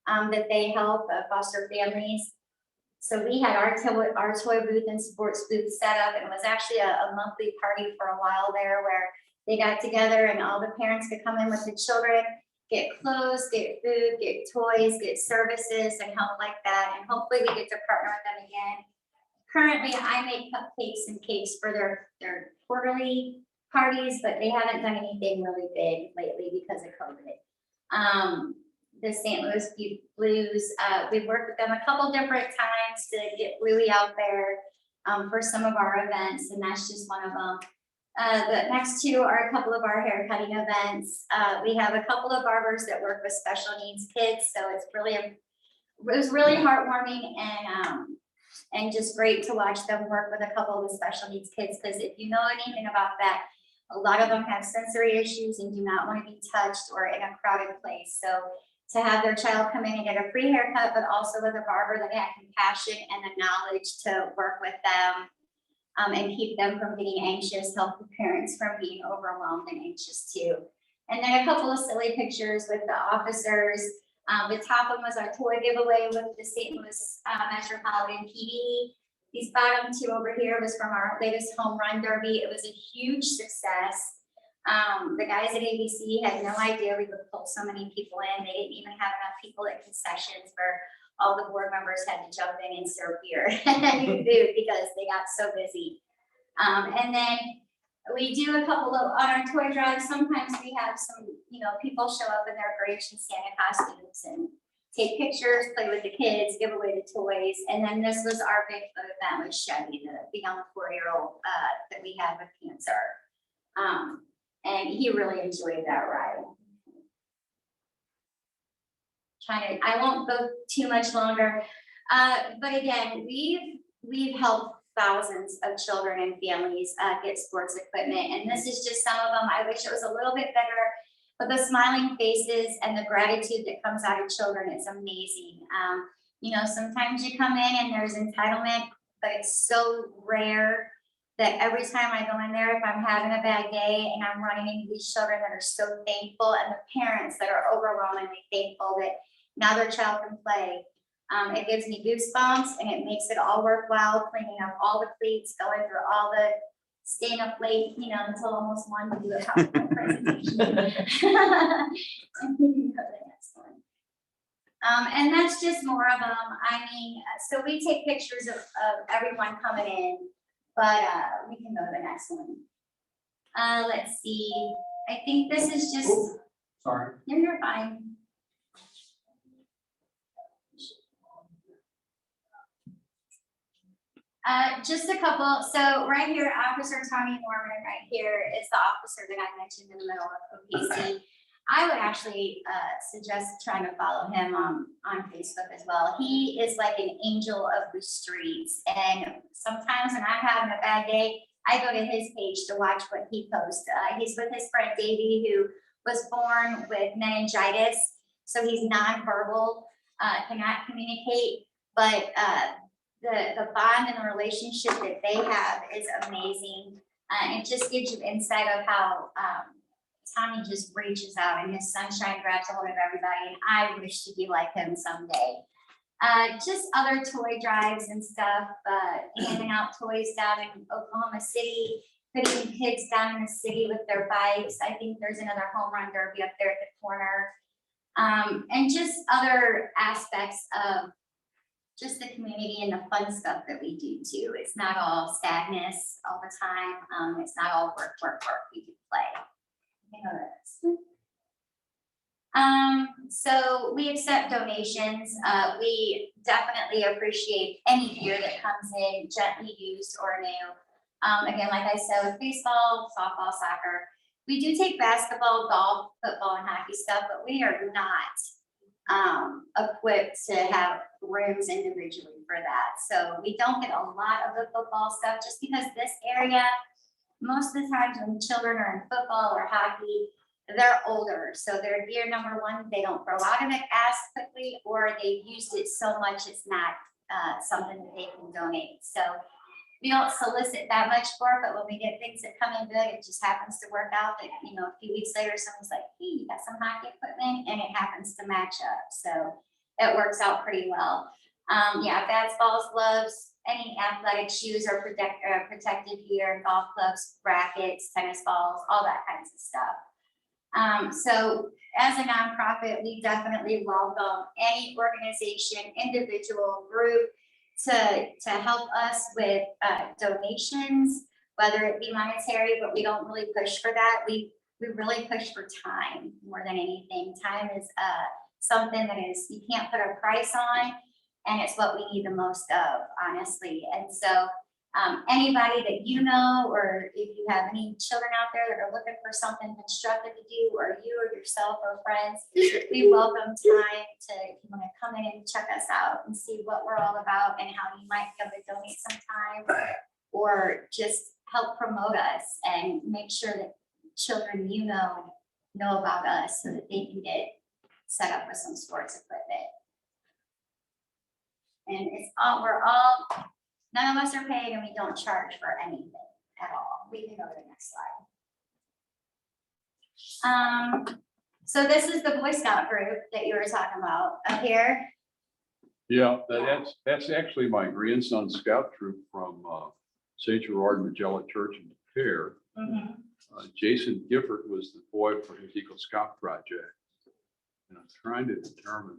that they help, foster families. So we had our toy booth and sports booth set up, and it was actually a monthly party for a while there where they got together and all the parents could come in with the children, get clothes, get food, get toys, get services and help like that. And hopefully we get to partner with them again. Currently, I make cupcakes and cakes for their quarterly parties, but they haven't done anything really big lately because of COVID. The St. Louis Blues, we've worked with them a couple different times to get Bluey out there for some of our events, and that's just one of them. The next two are a couple of our hair cutting events. We have a couple of barbers that work with special needs kids, so it was really heartwarming and just great to watch them work with a couple of the special needs kids, because if you know anything about that, a lot of them have sensory issues and do not want to be touched or in a crowded place. So to have their child come in and get a free haircut, but also with a barber that had compassion and the knowledge to work with them and keep them from getting anxious, help the parents from being overwhelmed and anxious too. And then a couple of silly pictures with the officers. The top one was our toy giveaway with the St. Louis Metropolitan PD. These bottom two over here was from our latest home run derby. It was a huge success. The guys at ABC had no idea we would pull so many people in. They didn't even have enough people at concessions where all the board members had to jump in and serve beer and food because they got so busy. And then we do a couple of, on our toy drives, sometimes we have some, people show up in their Grinch and Santa costumes and take pictures, play with the kids, give away the toys. And then this was our big event with Chevy, the young 4-year-old that we had with cancer. And he really enjoyed that ride. I won't go too much longer. But again, we've helped thousands of children and families get sports equipment. And this is just some of them. I wish it was a little bit bigger, but the smiling faces and the gratitude that comes out of children is amazing. Sometimes you come in and there's entitlement, but it's so rare that every time I go in there, if I'm having a bad day and I'm running into these children that are so thankful, and the parents that are overwhelmingly thankful that now their child can play. It gives me goosebumps, and it makes it all worthwhile, cleaning up all the cleats, going through all the, staying up late, until almost 1 to do a PowerPoint presentation. And we can go to the next one. And that's just more of them. So we take pictures of everyone coming in, but we can go to the next one. Let's see. I think this is just. Ooh, sorry. No, you're fine. Just a couple. So right here, Officer Tommy Norman right here is the officer that I mentioned in the middle of OPC. I would actually suggest trying to follow him on Facebook as well. He is like an angel of the streets. And sometimes when I'm having a bad day, I go to his page to watch what he posts. He's with his friend Davey, who was born with meningitis. So he's nonverbal, cannot communicate, but the bond and the relationship that they have is amazing. It just gives you insight of how Tommy just reaches out and his sunshine grabs a hold of everybody. And I wish to be like him someday. Just other toy drives and stuff, handing out toys down in Oklahoma City, putting kids down in the city with their bikes. I think there's another home run derby up there at the corner. And just other aspects of just the community and the fun stuff that we do too. It's not all sadness all the time. It's not all work. We do play. So we accept donations. We definitely appreciate any gear that comes in, gently used or new. Again, like I said, with baseball, softball, soccer, we do take basketball, golf, football, and hockey stuff, but we are not equipped to have rooms individually for that. So we don't get a lot of the football stuff just because this area, most of the times when children are in football or hockey, they're older. So their gear, number one, they don't grow out of it as quickly, or they've used it so much it's not something that they can donate. So we don't solicit that much for it, but when we get things that come in good, it just happens to work out that, you know, a few weeks later, someone's like, hey, you got some hockey equipment, and it happens to match up. So it works out pretty well. Yeah, bats, balls, gloves, any athletic shoes or protective gear, golf clubs, rackets, tennis balls, all that kinds of stuff. So as a nonprofit, we definitely welcome any organization, individual, group to help us with donations, whether it be monetary, but we don't really push for that. We really push for time more than anything. Time is something that is, you can't put a price on, and it's what we need the most of, honestly. And so anybody that you know, or if you have any children out there that are looking for something constructive to do, or you or yourself or friends, we welcome time to, if you want to come in and check us out and see what we're all about and how you might be able to donate some time, or just help promote us and make sure that children you know about us so that they can get set up with some sports equipment. And it's all, none of us are paid, and we don't charge for anything at all. We can go to the next slide. So this is the Boy Scout group that you were talking about up here. Yeah, that's actually my grandson's scout troop from St. Gerard Magella Church in Pierre. Jason Gifford was the boy for his Eagle Scout project. And I'm trying to determine.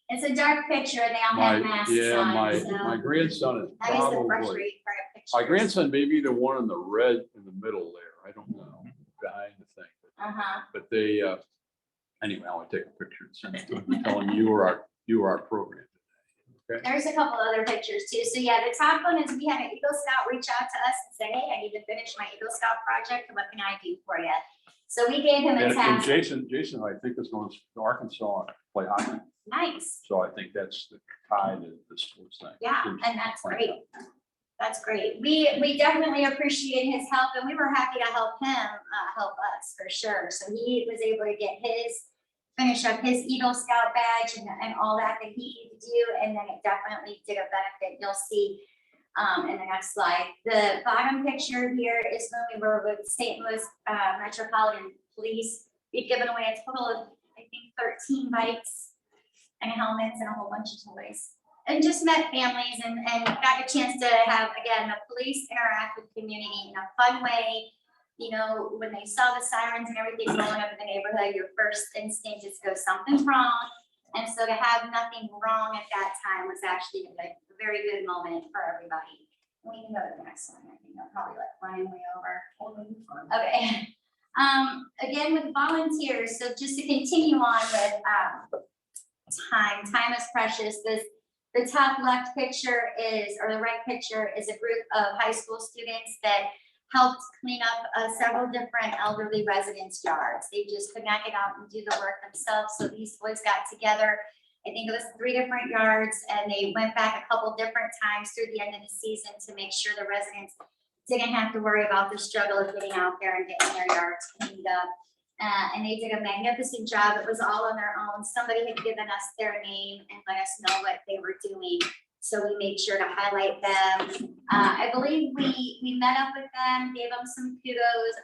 It's a dark picture, and they all have masks on. My grandson is that is the probably, frustrating part of pictures. my grandson may be the one in the red in the middle there. I don't know, behind the thing. But they, anyway, I'll take a picture and send it to him, tell him you were our program today. Okay. There's a couple other pictures too. So yeah, the top one is we had an Eagle Scout reach out to us and say, hey, I need to finish my Eagle Scout project. What can I do for you? So we gave him a And task. Jason, I think is going to Arkansas to play hockey. Nice. So I think that's the tie to the sports thing. Yeah, and that's great. That's great. We definitely appreciate his help, and we were happy to help him help us for sure. So he was able to get finish up his Eagle Scout badge and all that he needed to do, and then it definitely did a benefit. You'll see in the next slide. The bottom picture here is when we were with St. Louis Metropolitan Police. We've given away a total of, I think, 13 bikes and helmets and a whole bunch of toys. And just met families and got a chance to have, again, the police interact with the community in a fun way. You know, when they saw the sirens and everything going up in the neighborhood, your first instinct is to go, something's wrong. And so to have nothing wrong at that time was actually a very good moment for everybody. We can go to the next one. I think I'll probably let Brian way over. Okay. Again, with volunteers, so just to continue on with time is precious. The top left picture is, or the right picture is, a group of high school students that helped clean up several different elderly residents' yards. They just could not get out and do the work themselves. So these boys got together, I think it was 3 different yards, and they went back a couple different times through the end of the season to make sure the residents didn't have to worry about the struggle of getting out there and getting their yards cleaned up. And they did a magnificent job. It was all on their own. Somebody had given us their name and let us know what they were doing. So we made sure to highlight them. I believe we met up with them, gave them some kudos.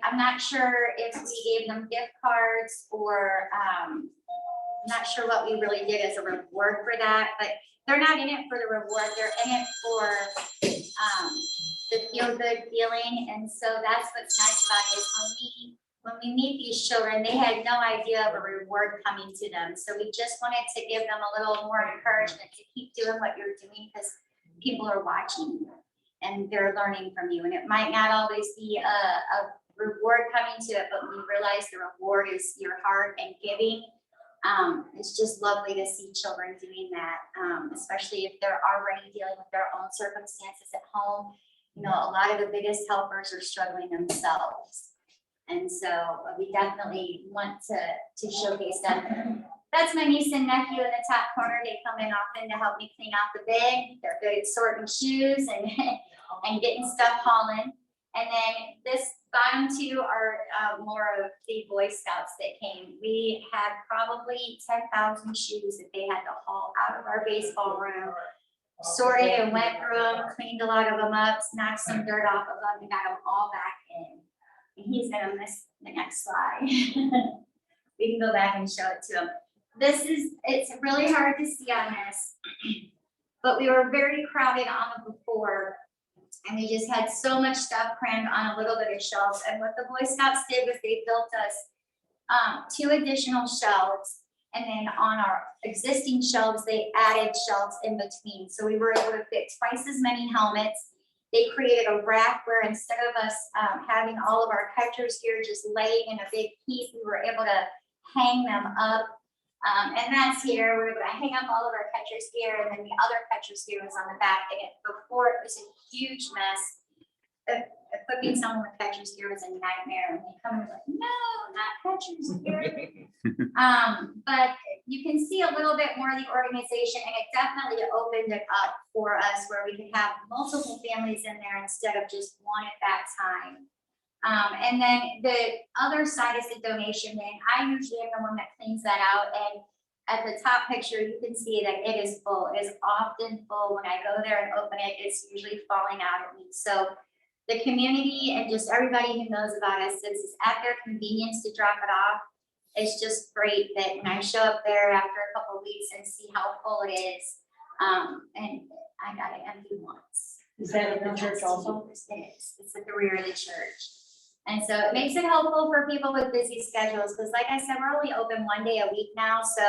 I'm not sure if we gave them gift cards or I'm not sure what we really did as a reward for that, but they're not in it for the reward. They're in it for the feel good feeling. And so that's what's nice about it is when we meet these children, they had no idea of a reward coming to them. So we just wanted to give them a little more encouragement to keep doing what you're doing, because people are watching you and they're learning from you. And it might not always be a reward coming to it, but when you realize the reward is your heart and giving, it's just lovely to see children doing that, especially if they're already dealing with their own circumstances at home. You know, a lot of the biggest helpers are struggling themselves. And so we definitely want to showcase them. That's my niece and nephew in the top corner. They come in often to help me clean out the bin. They're good at sorting shoes and getting stuff hauling. And then this bottom 2 are more of the Boy Scouts that came. We had probably 10,000 shoes that they had to haul out of our baseball room sorted and went through them, cleaned a lot of them up, knocked some dirt off of them, and got them all back in. And he's gonna miss the next slide. We can go back and show it to him. It's really hard to see on this, but we were very crowded on them before. And we just had so much stuff crammed on a little bit of shelves. And what the Boy Scouts did was they built us 2 additional shelves. And then on our existing shelves, they added shelves in between. So we were able to fit twice as many helmets. They created a rack where instead of us having all of our catcher's gear just laying in a big heap, we were able to hang them up. And that's here. We're able to hang up all of our catcher's gear, and then the other catcher's gear was on the back. And before it was a huge mess. Equipping someone with catcher's gear was a nightmare. And they come and like, no, not catcher's gear. But you can see a little bit more of the organization, and it definitely opened it up for us where we could have multiple families in there instead of just one at that time. And then the other side is the donation bin. I usually am the one that cleans that out, and at the top picture, you can see that it is full. It is often full. When I go there and open it, it's usually falling out at me. So the community and just everybody who knows about us, since it's at their convenience to drop it off, it's just great that when I show up there after a couple of weeks and see how full it is, and I got it empty once. Is that in the church also? It is. It's at the rear of the church. And so it makes it helpful for people with busy schedules, because like I said, we're only open 1 day a week now, so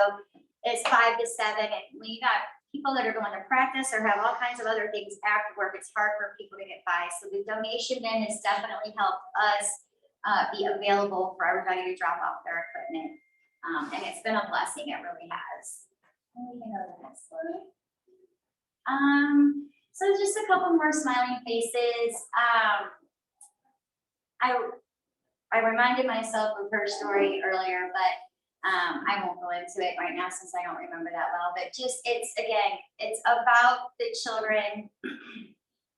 it's 5 to 7, and when you got people that are going to practice or have all kinds of other things after work, it's hard for people to get by. So the donation bin has definitely helped us be available for everybody to drop off their equipment. And it's been a blessing, it really has. And we can go to the next slide. So just a couple more smiling faces. I reminded myself of her story earlier, but I won't go into it right now since I don't remember that well, but just, it's about the children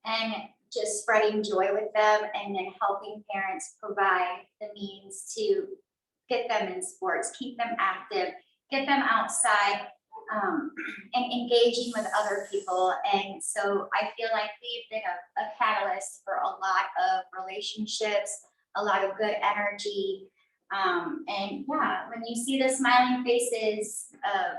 and just spreading joy with them, and then helping parents provide the means to get them in sports, keep them active, get them outside, and engaging with other people. And so I feel like we've been a catalyst for a lot of relationships, a lot of good energy. And yeah, when you see the smiling faces of,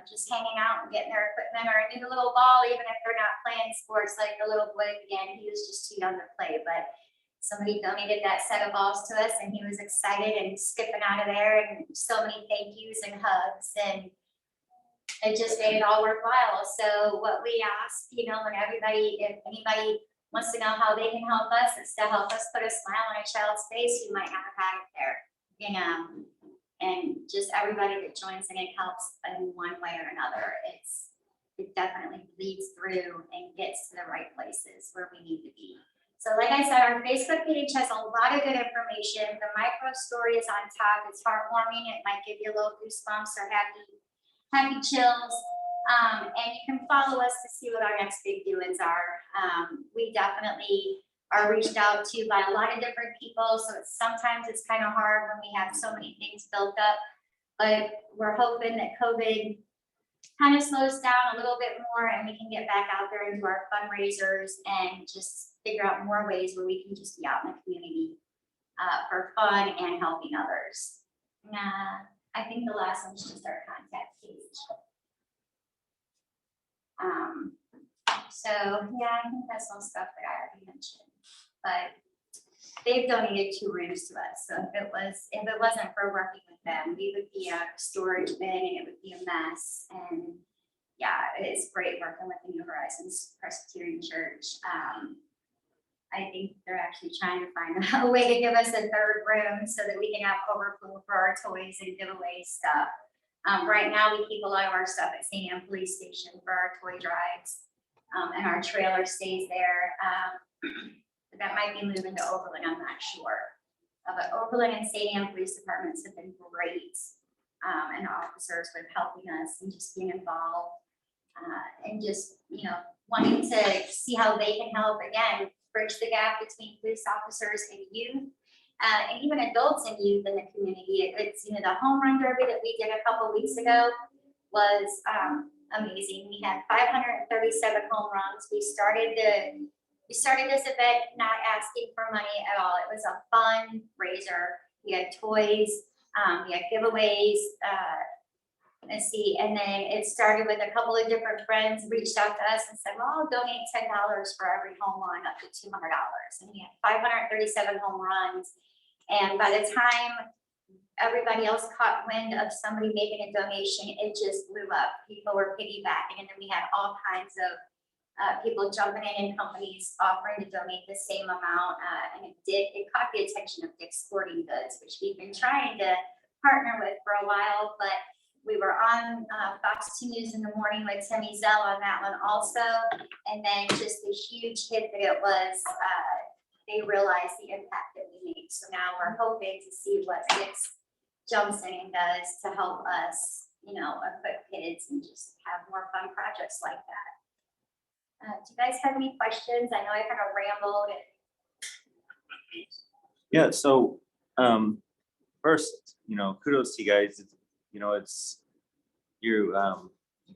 just hanging out and getting their equipment, or a new little ball, even if they're not playing sports, like the little boy again, he was just too young to play, but somebody donated that set of balls to us, and he was excited and skipping out of there, and so many thank yous and hugs, and it just made it all worthwhile. So what we ask, when everybody, if anybody wants to know how they can help us, it's to help us put a smile on a child's face who might not have had it there. And just everybody that joins in and helps in one way or another, it definitely bleeds through and gets to the right places where we need to be. So like I said, our Facebook page has a lot of good information. The micro story is on top. It's heartwarming. It might give you a little goosebumps or happy chills. And you can follow us to see what our next big doings are. We definitely are reached out to by a lot of different people. So sometimes it's kind of hard when we have so many things built up, but we're hoping that COVID kind of slows down a little bit more, and we can get back out there into our fundraisers and just figure out more ways where we can just be out in the community for fun and helping others. I think the last one's just our contact page. So yeah, I think that's all stuff that I already mentioned. But they've donated 2 rooms to us. So if it wasn't for working with them, we would be a storage bin and it would be a mess. And yeah, it's great working with the New Horizons Presbyterian Church. I think they're actually trying to find a way to give us a 3rd room so that we can have overflow for our toys and giveaway stuff. Right now, we keep a lot of our stuff at St. Anne Police Station for our toy drives, and our trailer stays there. That might be moving to Overland, I'm not sure. But Overland and St. Anne Police Departments have been great, and the officers with helping us and just being involved, and just wanting to see how they can help, again, bridge the gap between police officers and youth. And even adults and youth in the community. It's, the home run derby that we did a couple weeks ago was amazing. We had 537 home runs. We started this event not asking for money at all. It was a fundraiser. We had toys, we had giveaways, let's see, and then it started with a couple of different friends reached out to us and said, well, I'll donate $10 for every home run up to $200. And we had 537 home runs. And by the time everybody else caught wind of somebody making a donation, it just blew up. People were piggybacking, and then we had all kinds of people jumping in companies offering to donate the same amount. And it caught the attention of Dick's Sporting Goods, which we've been trying to partner with for a while, but we were on Fox 2 News in the morning with Timmy Zell on that one also. And then just the huge hit that it was, they realized the impact that we made. So now we're hoping to see what Dick's jumps in and does to help us, equip kids and just have more fun projects like that. Do you guys have any questions? I know I kind of rambled. Yeah, so first, kudos to you guys. It's you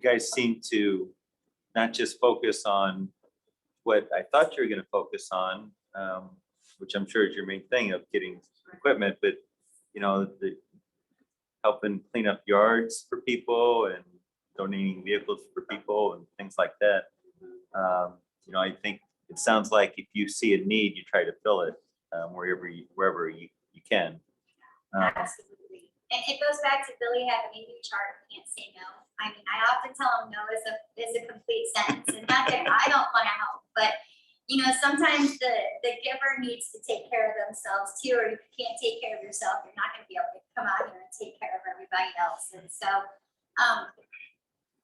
guys seem to not just focus on what I thought you were going to focus on, which I'm sure is your main thing of getting equipment, but the helping clean up yards for people and donating vehicles for people and things like that. I think it sounds like if you see a need, you try to fill it wherever you can. Absolutely. And it goes back to Billy having a new chart, can't say no. I mean, I often tell him no is a complete sentence, and not that I don't want to help, but sometimes the giver needs to take care of themselves too, or if you can't take care of yourself, you're not going to be able to come out here and take care of everybody else. And so,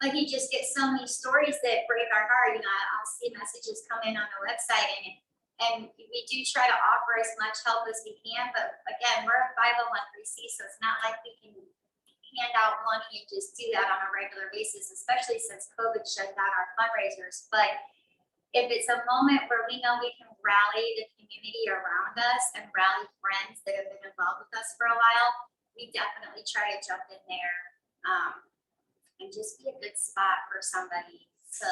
like you just get so many stories that break our heart. I'll see messages come in on the website, and we do try to offer as much help as we can. But again, we're a 501(c), so it's not like we can hand out money and just do that on a regular basis, especially since COVID shut down our fundraisers. But if it's a moment where we know we can rally the community around us and rally friends that have been involved with us for a while, we definitely try to jump in there and just be a good spot for somebody to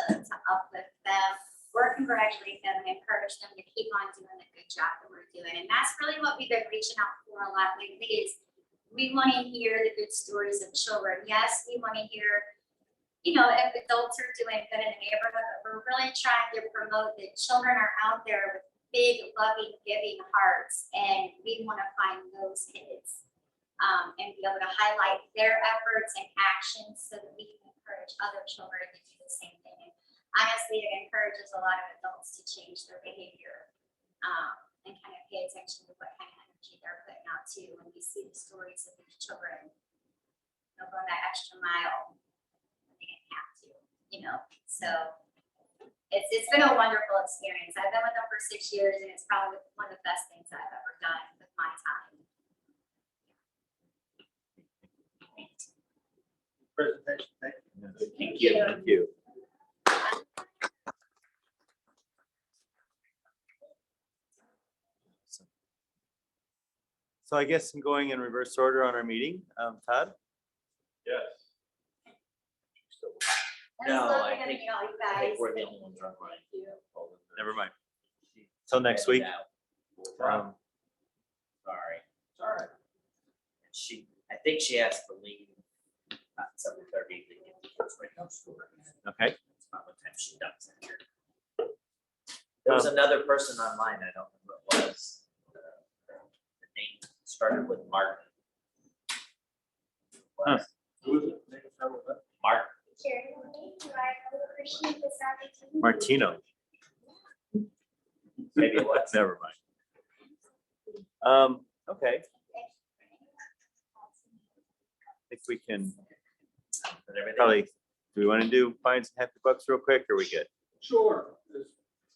uplift them or congratulate them and encourage them to keep on doing the good job that we're doing. And that's really what we've been reaching out for a lot lately is we want to hear the good stories of children. Yes, we want to hear, if adults are doing good in the neighborhood, but we're really trying to promote that children are out there with big, loving, giving hearts, and we want to find those kids and be able to highlight their efforts and actions so that we can encourage other children to do the same thing. And honestly, it encourages a lot of adults to change their behavior and kind of pay attention to what kind of energy they're putting out too. When we see the stories of these children, going that extra mile when they didn't have to, So it's been a wonderful experience. I've been with them for 6 years, and it's probably one of the best things I've ever done with my time. Presentation, thank you. Thank you. Thank you. So I guess I'm going in reverse order on our meeting. Todd? Yes. No, That's I lovely to think- meet all you I guys. think we're the only ones online. Never mind. Till next week. Sorry. All right. I think she asked for leave at 7:30 to get the kids ready for school. Okay. That's about what time she does it. There was another person online, I don't know who it was. The name started with Mark. Huh. Who is it? Name is not with that. Mark. Sherry, do I appreciate this opportunity? Martino. Maybe it was. Never mind. Okay. I think we can But everything- probably, do we want to do fines and happy bucks real quick, or we good? Sure.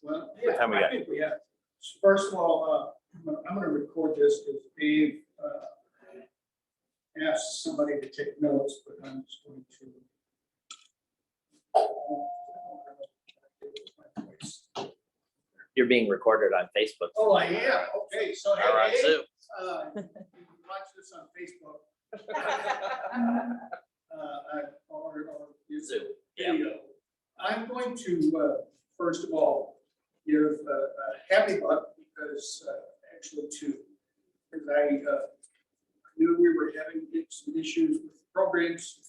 Well, yeah, time we I got? think we have. First of all, I'm going to record this because Dave asked somebody to take notes, but I'm just going to. You're being recorded on Facebook. Oh, I am. Okay, so Or on hey, Dave, Zoom. you can watch this on Facebook. Or Zoom. video. I'm going to, first of all, give a happy buck because actually two, because I knew we were having some issues with programs,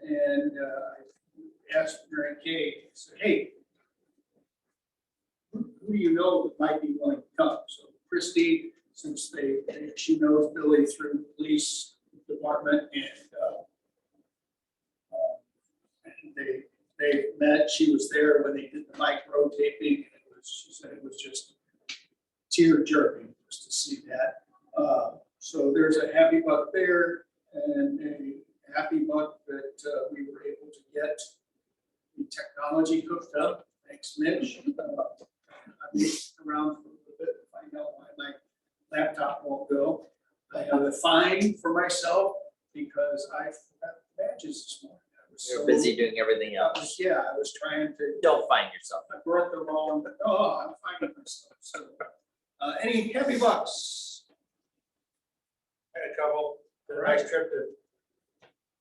and I asked Mary Kay, I said, hey, who do you know that might be willing to come? So Christie, since she knows Billy through the police department, and they met. She was there when they did the mic rotating. She said it was just tear jerking just to see that. So there's a happy buck there, and a happy buck that we were able to get the technology hooked up. Thanks, Mitch. I've been around for a little bit to find out why my laptop won't go. I have a fine for myself because I forgot badges this morning. I was You're so busy doing everything else. Yeah, I was trying to. Don't find yourself. I brought the wrong, I'm finding myself. So, any happy bucks? Had a couple, did a nice trip to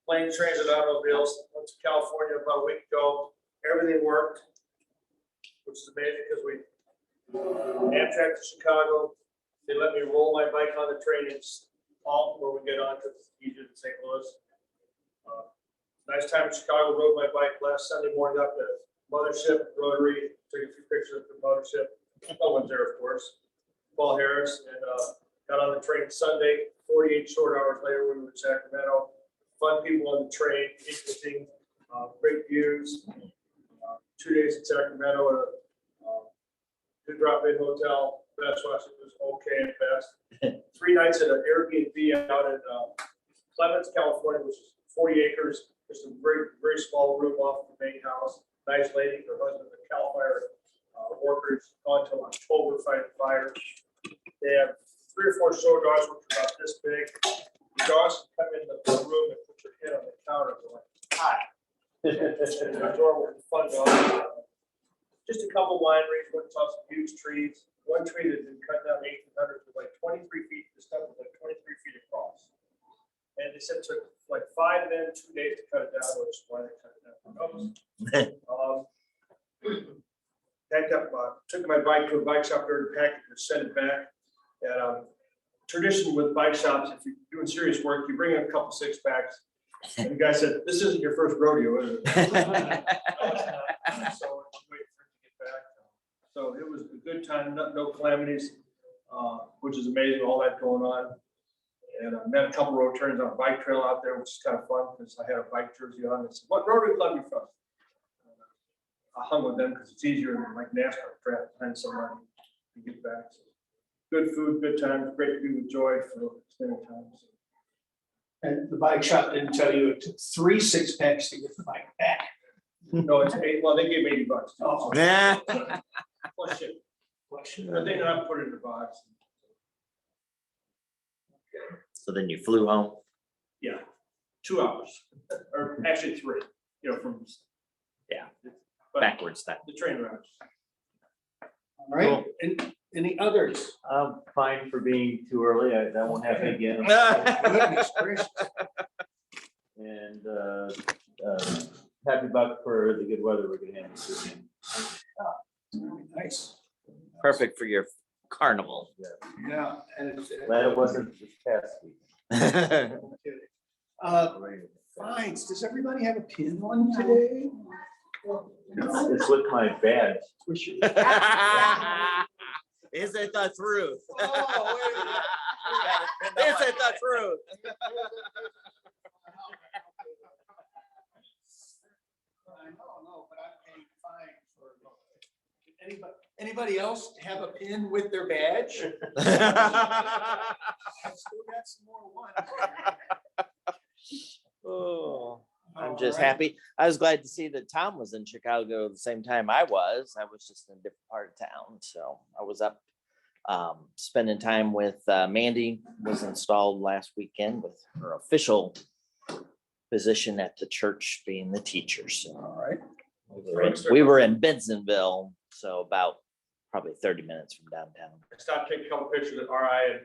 planes, transit automobiles, went to California about a week ago, everything worked, which is amazing because we Amtrak to Chicago, they let me roll my bike on the train, it's all where we get on to easier than St. Louis. Nice time in Chicago, rode my bike last Sunday morning up to Mothership, Rotary, took a few pictures of the Mothership, no one's there, of course, Paul Harris, and got on the train Sunday, 48 short hours later, we were in Sacramento. Fun people on the train, interesting, great views. 2 days in Sacramento at a good drop-in hotel. Best Washington was okay at best. 3 nights at an Airbnb out in Clements, California, which is 40 acres. Just a very, very small room off the main house. Nice lady, her husband, the Cal Fire workers, gone till October fighting fires. They have 3 or 4 show dogs, which are about this big. The dogs come in the room and put their head on the counter. They're like, hi. Adorable, fun dog. Just a couple wineries, went and saw some huge trees. One tree that had been cut down in 1800s was like 23 feet. This stuff was like 23 feet across. And they said it took like 5 men, 2 days to cut it down, which is why they cut it down. Packed up, took my bike to a bike shop there to pack it and send it back. And tradition with bike shops, if you're doing serious work, you bring in a couple 6-packs. And the guy said, "This isn't your first rodeo, is it?" No, it's not. So I wait for it to get back. So it was a good time, no calamities, which is amazing, all that going on. And I met a couple road turns on a bike trail out there, which is kind of fun because I had a bike jersey on. They said, "What Rotary club you from?" I hung with them because it's easier than like NASCAR track behind somebody to get back. So good food, good times, great to be with Joy for extended time. So. And the bike shop didn't tell you it took 3 6-packs to get the bike back. No, it's 8. Well, they gave me $80. Oh. Yeah. Plus shit. But they know how to put it in the box. So then you flew home. Yeah, 2 hours, or actually 3. You know, from but Backwards that. the train ride. All right, and any others? I'm fine for being too early. That won't happen again. Goodness gracious. And happy buck for the good weather we're gonna have this weekend. Nice. Perfect for your carnival. Yeah, and it's. Glad it wasn't this past week. Fines, does everybody have a pin on today? It's with my badge. Is it the truth? Oh, wait a minute. Is it the truth? I know, but I'm paying fine for. Anybody else have a pin with their badge? I've still got some more ones. Oh, I'm All just right. happy. I was glad to see that Tom was in Chicago at the same time I was. I was just in a different part of town. So I was up spending time with Mandy, was installed last weekend with her official position at the church being the teacher. So All right. we were in Bensonville, so about probably 30 minutes from downtown. I stopped, taking a couple pictures at RI and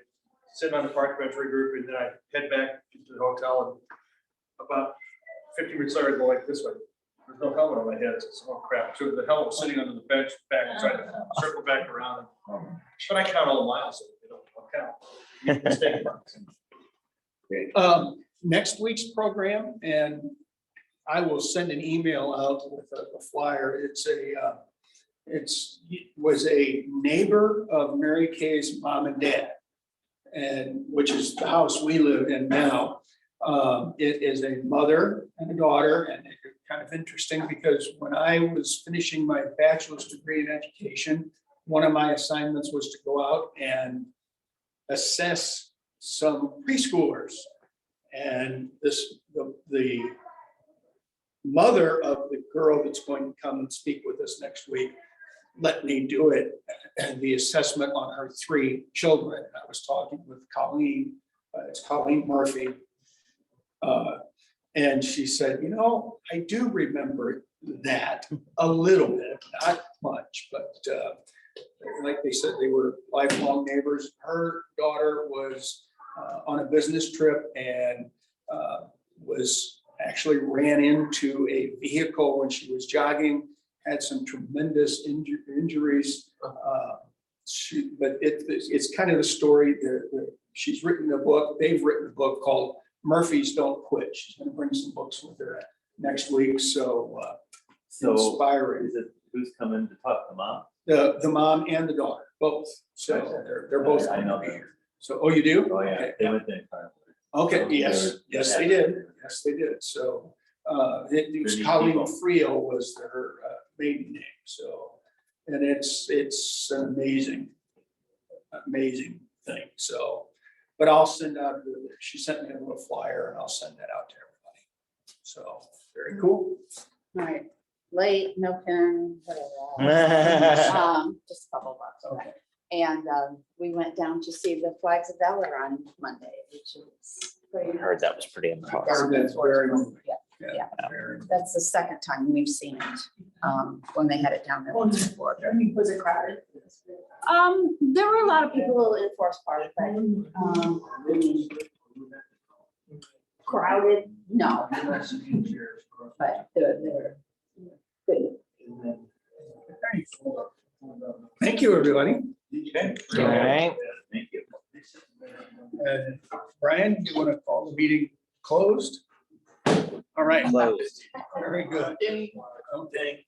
sitting on the park bench regroup, and then I head back to the hotel, and about 50 minutes later, I go like this way. There's no helmet on my head. It's, oh crap. So the helmet was sitting under the bench back, trying to circle back around. But I count all the miles, so, you know, I'll count. Mistake marks. Next week's program, and I will send an email out with a flyer. It was a neighbor of Mary Kay's mom and dad, and which is the house we live in now. It is a mother and a daughter, and it's kind of interesting because when I was finishing my bachelor's degree in education, one of my assignments was to go out and assess some preschoolers. And the mother of the girl that's going to come and speak with us next week let me do it, and the assessment on her 3 children. I was talking with Colleen, it's Colleen Murphy. And she said, you know, I do remember that a little bit, not much, but like they said, they were lifelong neighbors. Her daughter was on a business trip and was actually ran into a vehicle when she was jogging, had some tremendous injuries. But it's kind of the story that she's written a book, they've written a book called Murphys Don't Quit. She's going to bring some books with her next week. So inspiring. Is it, who's coming to talk, the mom? The mom and the daughter, both. So they're both. I know gonna be them. here. So, oh, you do? Oh, yeah, Okay. they went there. Okay, So yes, they're- yes, they did. Yes, they did. So it was Good Colleen people. Frio was her maiden name. So, and it's an amazing thing. So, but I'll send out, she sent me a little flyer and I'll send that out to everybody. So very cool. Right, late, no pen, whatever. Just a couple of bucks, okay. And we went down to see the Flags of Valor on Monday, which is pretty. I heard that was pretty impressive. That's very moving. Yeah, Yeah. Very- that's the second time we've seen it, when they had it down there once before. Was it crowded? There were a lot of people in Forest Park, but crowded, no, but they're good. Thank you, everybody. All right. Thank you. And Brian, you want to call the meeting closed? All right. Closed. Very good. Okay.